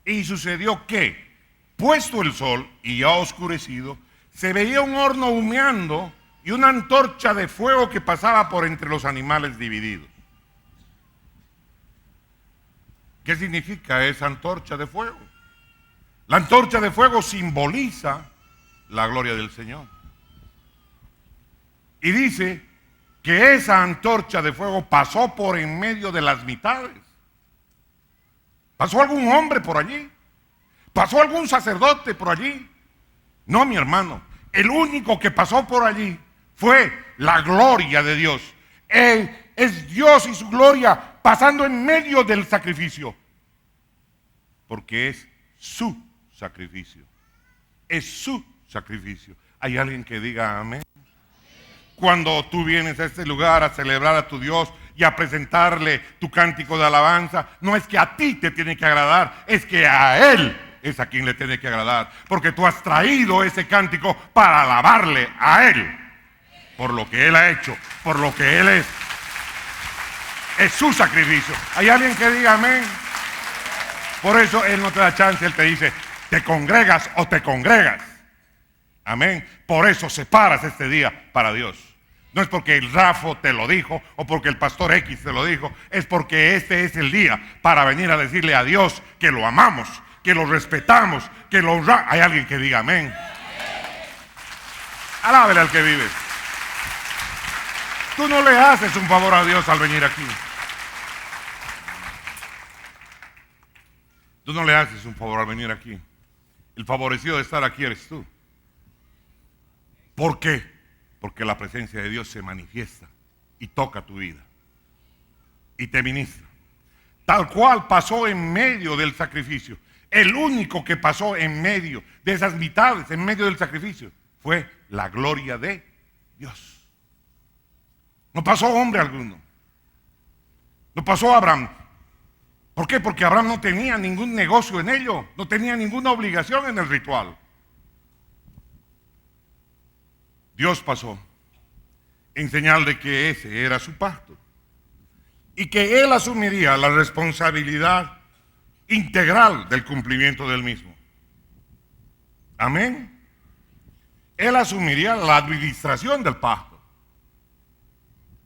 y sucedió que, puesto el sol y ya oscurecido, se veía un horno humeando y una antorcha de fuego que pasaba por entre los animales divididos. ¿Qué significa esa antorcha de fuego? La antorcha de fuego simboliza la gloria del Señor. Y dice que esa antorcha de fuego pasó por en medio de las mitades. ¿Pasó algún hombre por allí? ¿Pasó algún sacerdote por allí? No, mi hermano. El único que pasó por allí fue la gloria de Dios. Él es Dios y su gloria pasando en medio del sacrificio. Porque es su sacrificio. Es su sacrificio. ¿Hay alguien que diga amén? Cuando tú vienes a este lugar a celebrar a tu Dios y a presentarle tu cántico de alabanza, no es que a ti te tiene que agradar, es que a Él es a quien le tiene que agradar. Porque tú has traído ese cántico para alabarle a Él. Por lo que Él ha hecho, por lo que Él es. Es su sacrificio. ¿Hay alguien que diga amén? Por eso Él no te da chance, Él te dice, ¿te congregas o te congregas? Amén. Por eso separas este día para Dios. No es porque el Rafo te lo dijo o porque el pastor X te lo dijo. Es porque este es el día para venir a decirle a Dios que lo amamos, que lo respetamos, que lo honramos. Hay alguien que diga amén. Alábele al que vive. Tú no le haces un favor a Dios al venir aquí. Tú no le haces un favor al venir aquí. El favorecido de estar aquí eres tú. ¿Por qué? Porque la presencia de Dios se manifiesta y toca tu vida y te ministra. Tal cual pasó en medio del sacrificio. El único que pasó en medio de esas mitades, en medio del sacrificio, fue la gloria de Dios. No pasó hombre alguno. No pasó Abraham. ¿Por qué? Porque Abraham no tenía ningún negocio en ello, no tenía ninguna obligación en el ritual. Dios pasó en señal de que ese era su pacto y que Él asumiría la responsabilidad integral del cumplimiento del mismo. Amén. Él asumiría la administración del pacto.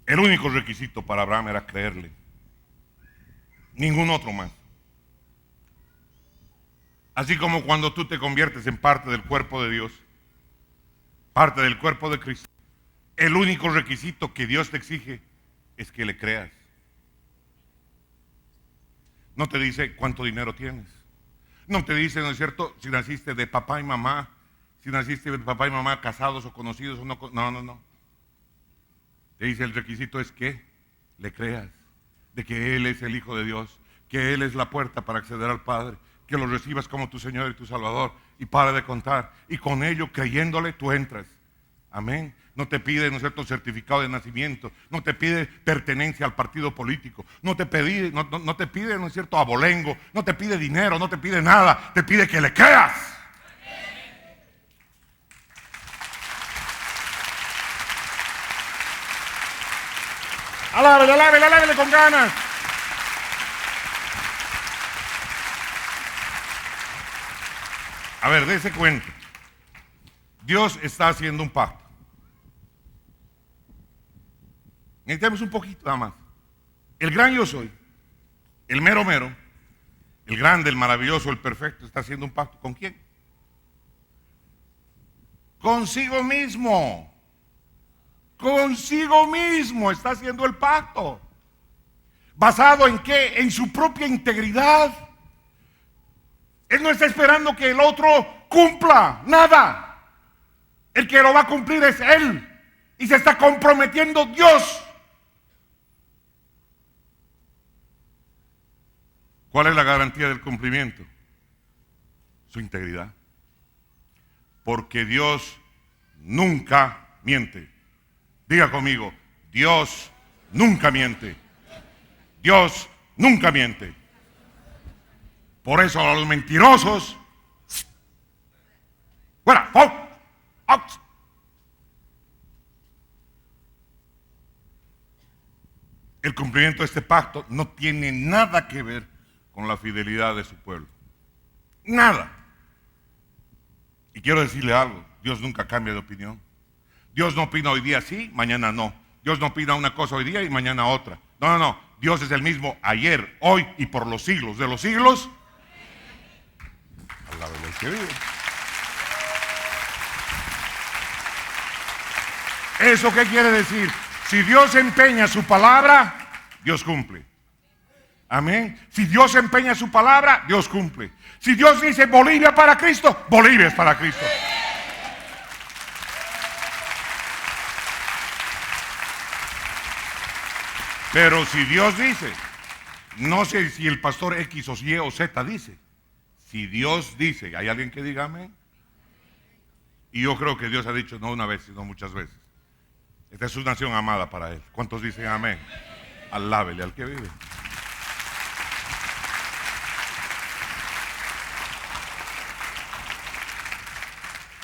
El único requisito para Abraham era creerle. Ningún otro más. Así como cuando tú te conviertes en parte del cuerpo de Dios, parte del cuerpo de Cristo, el único requisito que Dios te exige es que le creas. No te dice cuánto dinero tienes. No te dice, ¿no es cierto?, si naciste de papá y mamá, si naciste de papá y mamá casados o conocidos o no. No. Te dice el requisito es que le creas, de que Él es el Hijo de Dios, que Él es la puerta para acceder al Padre, que lo recibas como tu Señor y tu Salvador y para de contar. Y con ello, creyéndole, tú entras. Amén. No te pide, ¿no es cierto?, certificado de nacimiento. No te pide pertenencia al partido político. No te pide, ¿no es cierto?, abolengo. No te pide dinero, no te pide nada. Te pide que le creas. Alábele con ganas. A ver, dése cuenta. Dios está haciendo un pacto. Necesitamos un poquito nada más. El gran yo soy, el mero mero, el grande, el maravilloso, el perfecto, está haciendo un pacto. ¿Con quién? Consigo mismo. Consigo mismo está haciendo el pacto. ¿Basado en qué? En su propia integridad. Él no está esperando que el otro cumpla nada. El que lo va a cumplir es Él. Y se está comprometiendo Dios. ¿Cuál es la garantía del cumplimiento? Su integridad. Porque Dios nunca miente. Diga conmigo, Dios nunca miente. Dios nunca miente. Por eso a los mentirosos, fuera, out. El cumplimiento de este pacto no tiene nada que ver con la fidelidad de su pueblo. Nada. Y quiero decirle algo, Dios nunca cambia de opinión. Dios no opina hoy día sí, mañana no. Dios no opina una cosa hoy día y mañana otra. No. Dios es el mismo ayer, hoy y por los siglos de los siglos. Alábele al que vive. ¿Eso qué quiere decir? Si Dios empeña su palabra, Dios cumple. Amén. Si Dios empeña su palabra, Dios cumple. Si Dios dice Bolivia para Cristo, Bolivia es para Cristo. Pero si Dios dice, no sé si el pastor X o Y o Z dice, si Dios dice, ¿hay alguien que diga amén? Y yo creo que Dios ha dicho no una vez, sino muchas veces. Esta es una nación amada para Él. ¿Cuántos dicen amén? Alábele al que vive.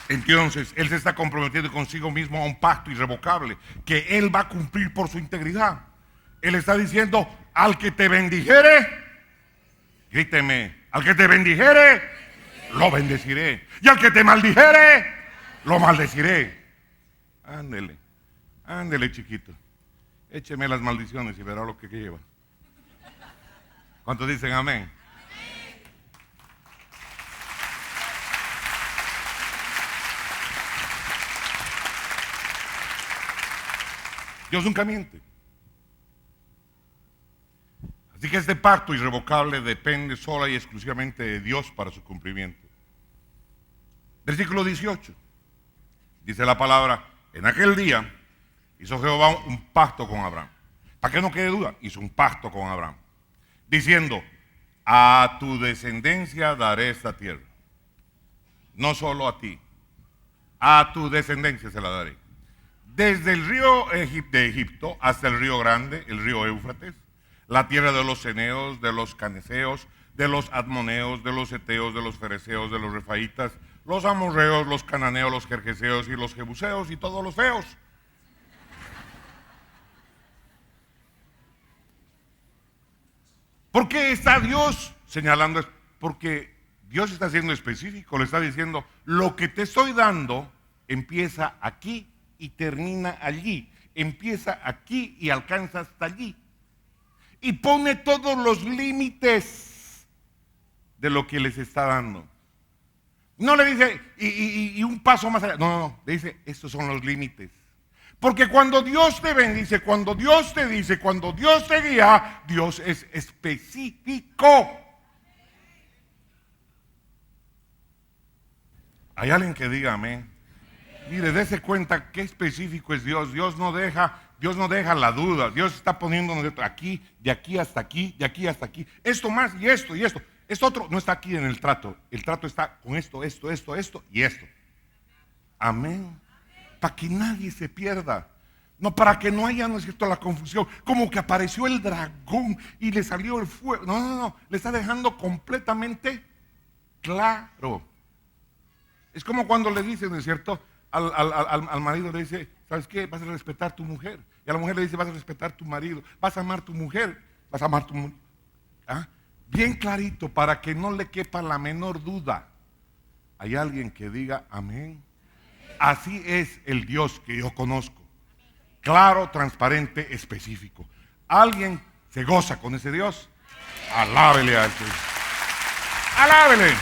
Entonces, Él se está comprometiendo consigo mismo a un pacto irrevocable que Él va a cumplir por su integridad. Él está diciendo, al que te bendijere, gríteme, al que te bendijere, lo bendeciré. Y al que te maldijere, lo maldeciré. Ándele. Ándele, chiquito. Écheme las maldiciones y verá lo que lleva. ¿Cuántos dicen amén? Dios nunca miente. Así que este pacto irrevocable depende sola y exclusivamente de Dios para su cumplimiento. Versículo 18. Dice la palabra, en aquel día hizo Jehová un pacto con Abraham. Para que no quede duda, hizo un pacto con Abraham, diciendo, a tu descendencia daré esta tierra. No solo a ti, a tu descendencia se la daré. Desde el río de Egipto hasta el río grande, el río Éufrates, la tierra de los ceneos, de los caneseos, de los admoneos, de los heteos, de los fereceos, de los refaitas, los amorreos, los cananeos, los jerjeseos y los jebuseos y todos los feos. ¿Por qué está Dios señalando esto? Porque Dios está siendo específico, le está diciendo, lo que te estoy dando empieza aquí y termina allí, empieza aquí y alcanza hasta allí. Y pone todos los límites de lo que les está dando. No le dice, y un paso más allá. No, le dice, estos son los límites. Porque cuando Dios te bendice, cuando Dios te dice, cuando Dios te guía, Dios es específico. ¿Hay alguien que diga amén? Mire, dése cuenta qué específico es Dios. Dios no deja la duda. Dios está poniéndonos aquí, de aquí hasta aquí, de aquí hasta aquí. Esto más y esto y esto. Esto otro no está aquí en el trato. El trato está con esto y esto. Amén. Para que nadie se pierda. No, para que no haya, ¿no es cierto?, la confusión. Como que apareció el dragón y le salió el fuego. No. Le está dejando completamente claro. Es como cuando le dicen, ¿no es cierto?, al marido le dice, ¿sabes qué? Vas a respetar a tu mujer. Y a la mujer le dice, vas a respetar a tu marido. Vas a amar a tu mujer. Vas a amar a tu mujer. ¿Ah? Bien clarito, para que no le quepa la menor duda. ¿Hay alguien que diga amén? Así es el Dios que yo conozco. Claro, transparente, específico. ¿Alguien se goza con ese Dios? Alábele a ese. Alábele.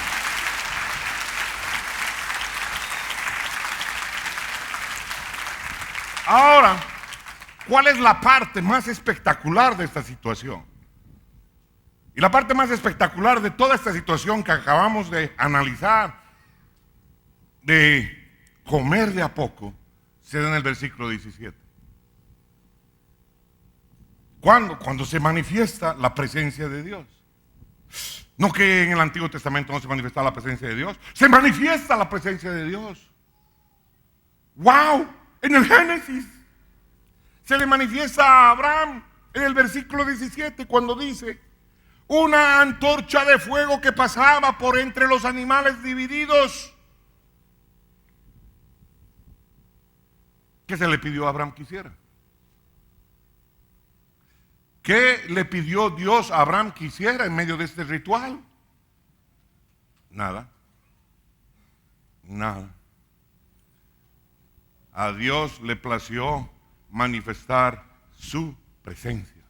Ahora, ¿cuál es la parte más espectacular de esta situación? Y la parte más espectacular de toda esta situación que acabamos de analizar, de comer de a poco, se da en el versículo 17. ¿Cuándo? Cuando se manifiesta la presencia de Dios. No que en el Antiguo Testamento no se manifiestaba la presencia de Dios. Se manifiesta la presencia de Dios. ¡Wow! En el Génesis se le manifiesta a Abraham en el versículo 17 cuando dice, una antorcha de fuego que pasaba por entre los animales divididos. ¿Qué se le pidió a Abraham que hiciera? ¿Qué le pidió Dios a Abraham que hiciera en medio de este ritual? Nada. A Dios le plació manifestar su presencia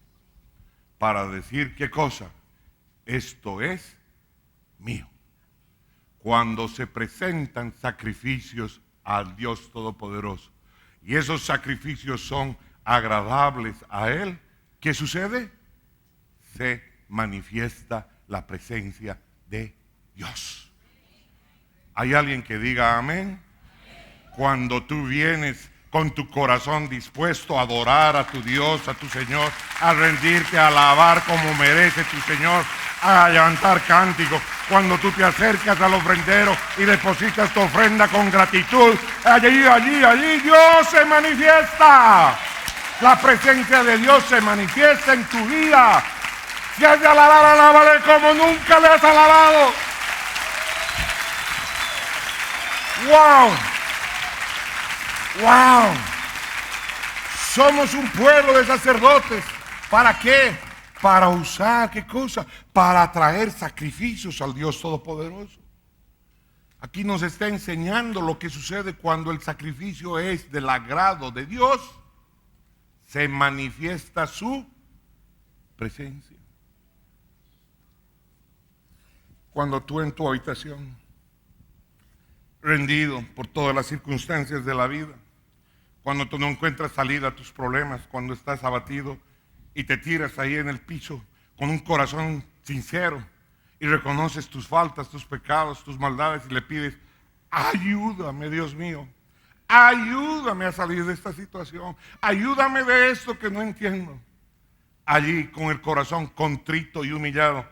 para decir, ¿qué cosa? Esto es mío. Cuando se presentan sacrificios al Dios Todopoderoso y esos sacrificios son agradables a Él, ¿qué sucede? Se manifiesta la presencia de Dios. ¿Hay alguien que diga amén? Cuando tú vienes con tu corazón dispuesto a adorar a tu Dios, a tu Señor, a rendirte, a alabar como merece tu Señor, a levantar cánticos, cuando tú te acercas al ofrendero y depositas tu ofrenda con gratitud, allí Dios se manifiesta. La presencia de Dios se manifiesta en tu vida. Si has de alabar, alábale como nunca le has alabado. ¡Wow! Somos un pueblo de sacerdotes. ¿Para qué? Para usar, ¿qué cosa? Para traer sacrificios al Dios Todopoderoso. Aquí nos está enseñando lo que sucede cuando el sacrificio es del agrado de Dios. se manifiesta su presencia. Cuando tú en tu habitación, rendido por todas las circunstancias de la vida, cuando tú no encuentras salida a tus problemas, cuando estás abatido y te tiras ahí en el piso con un corazón sincero y reconoces tus faltas, tus pecados, tus maldades y le pides: ayúdame, Dios mío, ayúdame a salir de esta situación, ayúdame de esto que no entiendo. Allí, con el corazón contrito y humillado,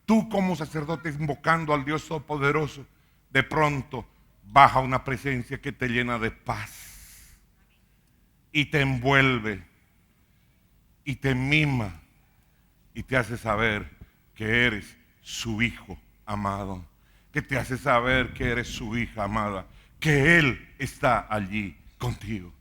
tú como sacerdote invocando al Dios Todopoderoso, de pronto baja una presencia que te llena de paz y te envuelve y te mima y te hace saber que eres su hijo amado, que te hace saber que eres su hija amada, que Él está allí contigo.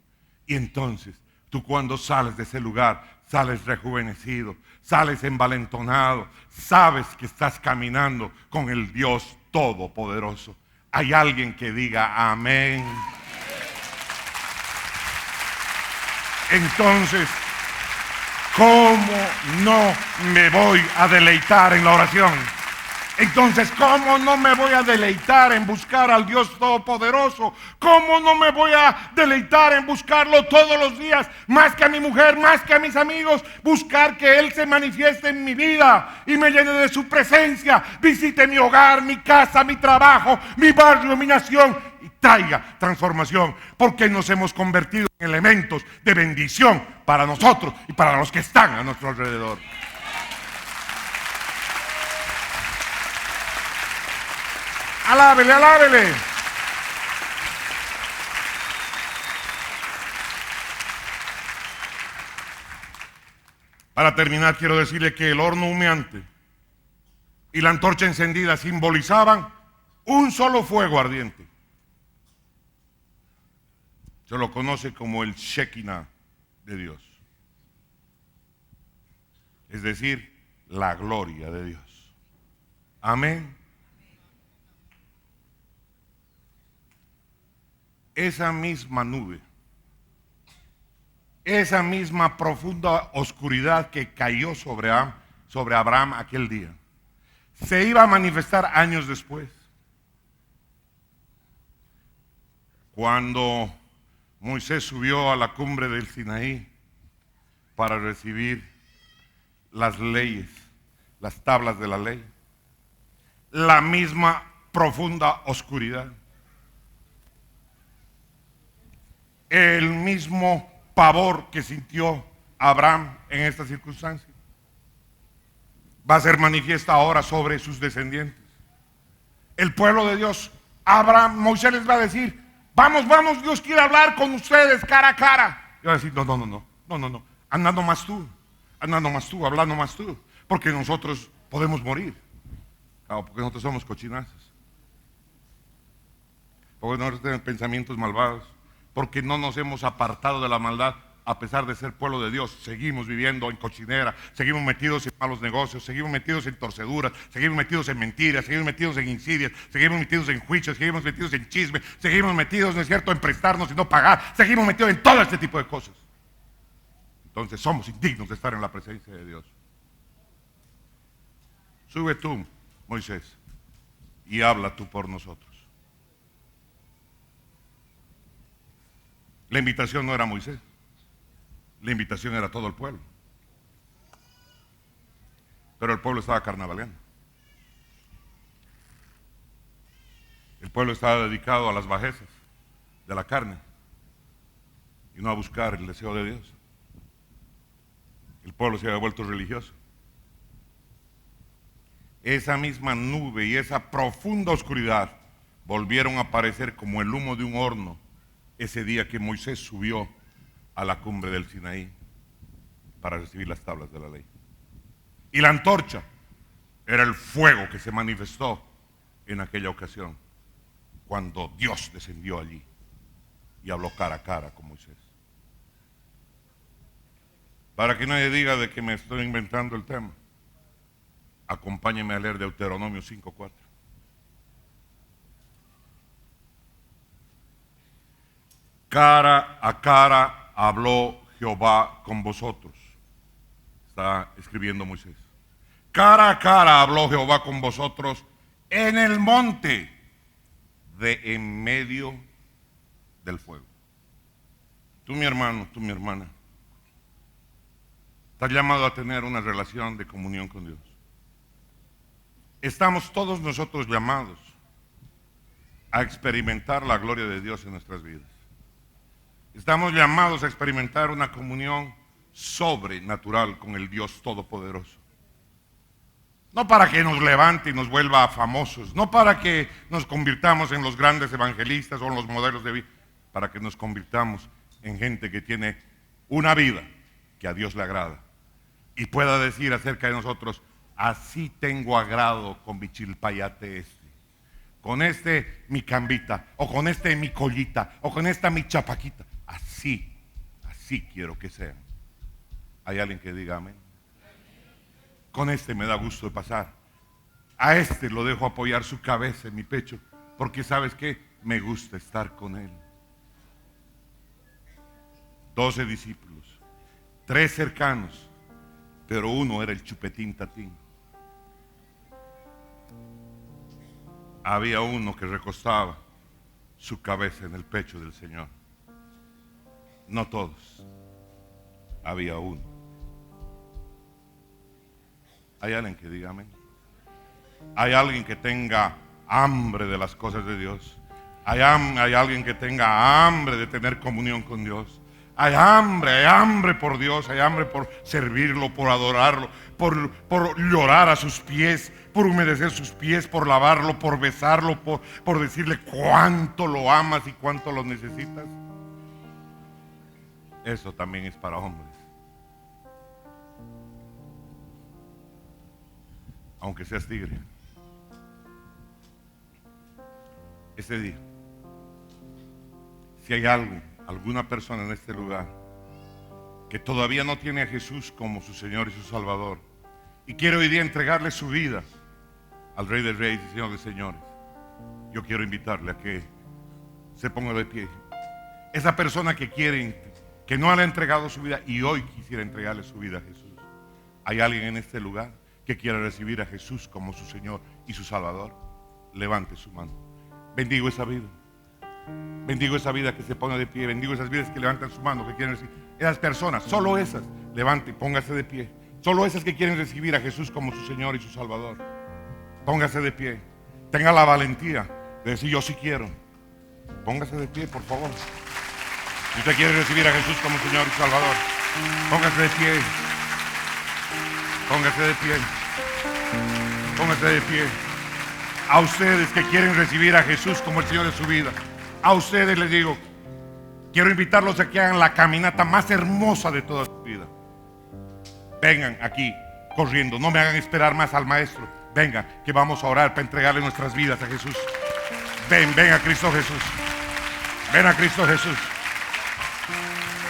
Y entonces tú, cuando sales de ese lugar, sales rejuvenecido, sales envalentonado, sabes que estás caminando con el Dios Todopoderoso. Hay alguien que diga amén. Entonces, ¿cómo no me voy a deleitar en la oración? Entonces, ¿cómo no me voy a deleitar en buscar al Dios Todopoderoso? ¿Cómo no me voy a deleitar en buscarlo todos los días? Más que a mi mujer, más que a mis amigos, buscar que Él se manifieste en mi vida y me llene de su presencia, visite mi hogar, mi casa, mi trabajo, mi barrio, mi nación, y traiga transformación, porque nos hemos convertido en elementos de bendición para nosotros y para los que están a nuestro alrededor. Alábele, alábele. Para terminar, quiero decirle que el horno humeante y la antorcha encendida simbolizaban un solo fuego ardiente. Se lo conoce como el Shekinah de Dios, es decir, la gloria de Dios. Amén. Esa misma nube, esa misma profunda oscuridad que cayó sobre Abraham aquel día, se iba a manifestar años después, cuando Moisés subió a la cumbre del Sinaí para recibir las leyes, las tablas de la ley. La misma profunda oscuridad, el mismo pavor que sintió Abraham en esta circunstancia va a ser manifiesta ahora sobre sus descendientes. El pueblo de Dios, Moisés les va a decir: vamos, vamos, Dios quiere hablar con ustedes cara a cara. Y va a decir: no, andando más tú, hablando más tú, porque nosotros podemos morir. Claro, porque nosotros somos cochinazos, porque nosotros tenemos pensamientos malvados, porque no nos hemos apartado de la maldad. A pesar de ser pueblo de Dios, seguimos viviendo en cochinera, seguimos metidos en malos negocios, seguimos metidos en torceduras, seguimos metidos en mentiras, seguimos metidos en insidias, seguimos metidos en juicios, seguimos metidos en chisme, seguimos metidos, ¿no es cierto?, en prestarnos y no pagar, seguimos metidos en todo este tipo de cosas. Entonces somos indignos de estar en la presencia de Dios. Sube tú, Moisés, y habla tú por nosotros. La invitación no era Moisés, la invitación era todo el pueblo. Pero el pueblo estaba carnavaleando. El pueblo estaba dedicado a las bajezas de la carne y no a buscar el deseo de Dios. El pueblo se había vuelto religioso. Esa misma nube y esa profunda oscuridad volvieron a aparecer como el humo de un horno ese día que Moisés subió a la cumbre del Sinaí para recibir las tablas de la ley. Y la antorcha era el fuego que se manifestó en aquella ocasión, cuando Dios descendió allí y habló cara a cara con Moisés. Para que nadie diga de que me estoy inventando el tema, acompáñenme a leer Deuteronomio 5:4. Cara a cara habló Jehová con vosotros. Está escribiendo Moisés. Cara a cara habló Jehová con vosotros en el monte de en medio del fuego. Tú, mi hermano, tú, mi hermana, estás llamado a tener una relación de comunión con Dios. Estamos todos nosotros llamados a experimentar la gloria de Dios en nuestras vidas. Estamos llamados a experimentar una comunión sobrenatural con el Dios Todopoderoso. No para que nos levante y nos vuelva famosos, no para que nos convirtamos en los grandes evangelistas o en los modelos de vida, para que nos convirtamos en gente que tiene una vida que a Dios le agrada y pueda decir acerca de nosotros: así tengo agrado con mi chilpayate con este mi cambita, o con este mi collita, o con esta mi chapaquita. Así quiero que sean. ¿Hay alguien que diga amén? Con este me da gusto de pasar. A este lo dejo apoyar su cabeza en mi pecho, porque ¿sabes qué? Me gusta estar con él. 12 discípulos, 3 cercanos, pero uno era el chupetín tatín. Había uno que recostaba su cabeza en el pecho del Señor. No todos. Había uno. ¿Hay alguien que diga amén? ¿Hay alguien que tenga hambre de las cosas de Dios? ¿Hay alguien que tenga hambre de tener comunión con Dios? Hay hambre por Dios, hay hambre por servirlo, por adorarlo, por llorar a sus pies, por humedecer sus pies, por lavarlo, por besarlo, por decirle cuánto lo amas y cuánto lo necesitas. Eso también es para hombres. Aunque seas tigre. Ese día, si hay alguna persona en este lugar que todavía no tiene a Jesús como su Señor y su Salvador y quiere hoy día entregarle su vida al Rey de Reyes y Señor de Señores, yo quiero invitarle a que se ponga de pie. Esa persona que no le ha entregado su vida y hoy quisiera entregarle su vida a Jesús. ¿Hay alguien en este lugar que quiera recibir a Jesús como su Señor y su Salvador? Levante su mano. Bendigo esa vida. Bendigo esa vida que se pone de pie. Bendigo esas vidas que levantan su mano, que quieren recibir. Esas personas, solo esas, levante, póngase de pie. Solo esas que quieren recibir a Jesús como su Señor y su Salvador. Póngase de pie. Tenga la valentía de decir: yo sí quiero. Póngase de pie, por favor. Si usted quiere recibir a Jesús como Señor y Salvador, póngase de pie. Póngase de pie. Póngase de pie. A ustedes que quieren recibir a Jesús como el Señor de su vida, a ustedes les digo, quiero invitarlos a que hagan la caminata más hermosa de toda su vida. Vengan aquí corriendo, no me hagan esperar más al Maestro. Vengan, que vamos a orar para entregarle nuestras vidas a Jesús. Ven a Cristo Jesús. Ven a Cristo Jesús.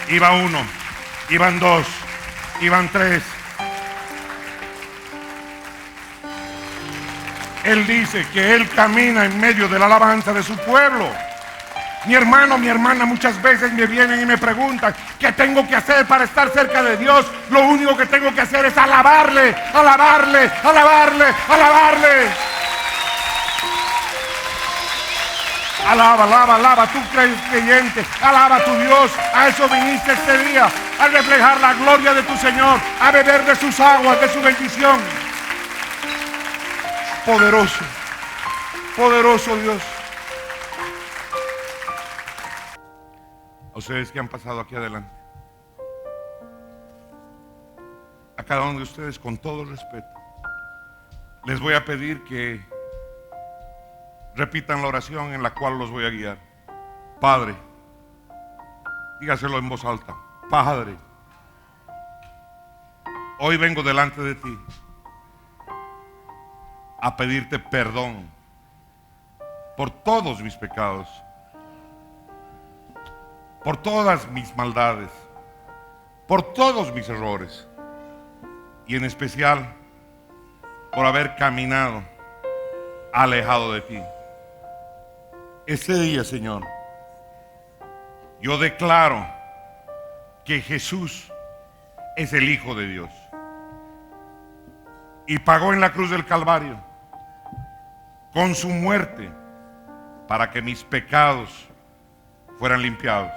Iba uno, iban dos, iban tres. Él dice que Él camina en medio de la alabanza de su pueblo. Mi hermano, mi hermana, muchas veces me vienen y me preguntan: ¿qué tengo que hacer para estar cerca de Dios? Lo único que tengo que hacer es alabarle, alabarle, alabarle, alabarle. Alaba, alaba, alaba, tú creyente, alaba a tu Dios. A eso viniste este día, a reflejar la gloria de tu Señor, a beber de sus aguas, de su bendición. Poderoso, poderoso Dios. A ustedes que han pasado aquí adelante, a cada uno de ustedes, con todo respeto, les voy a pedir que repitan la oración en la cual los voy a guiar. Padre, dígaselo en voz alta: Padre, hoy vengo delante de ti a pedirte perdón por todos mis pecados, por todas mis maldades, por todos mis errores, y en especial por haber caminado alejado de ti. Ese día, Señor, yo declaro que Jesús es el Hijo de Dios y pagó en la cruz del Calvario con su muerte para que mis pecados fueran limpiados.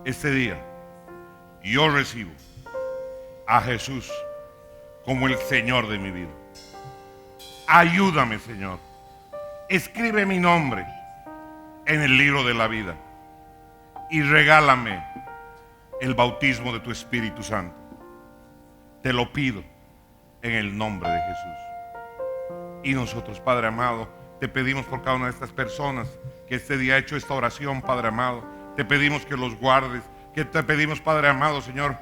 Este día yo recibo a Jesús como el Señor de mi vida. Ayúdame, Señor. Escribe mi nombre en el libro de la vida y regálame el bautismo de tu Espíritu Santo. Te lo pido en el nombre de Jesús. Y nosotros, Padre amado, te pedimos por cada una de estas personas que este día ha hecho esta oración, Padre amado. Te pedimos que los guardes, que te pedimos, Padre amado, Señor,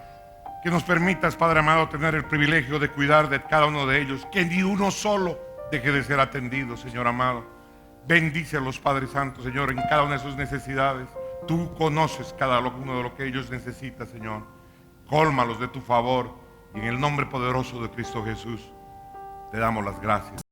que nos permitas, Padre amado, tener el privilegio de cuidar de cada uno de ellos, que ni uno solo deje de ser atendido, Señor amado. Bendícelos, Padre Santo, Señor, en cada una de sus necesidades. Tú conoces cada uno de lo que ellos necesitan, Señor. Cólmalos de tu favor y en el nombre poderoso de Cristo Jesús te damos las gracias.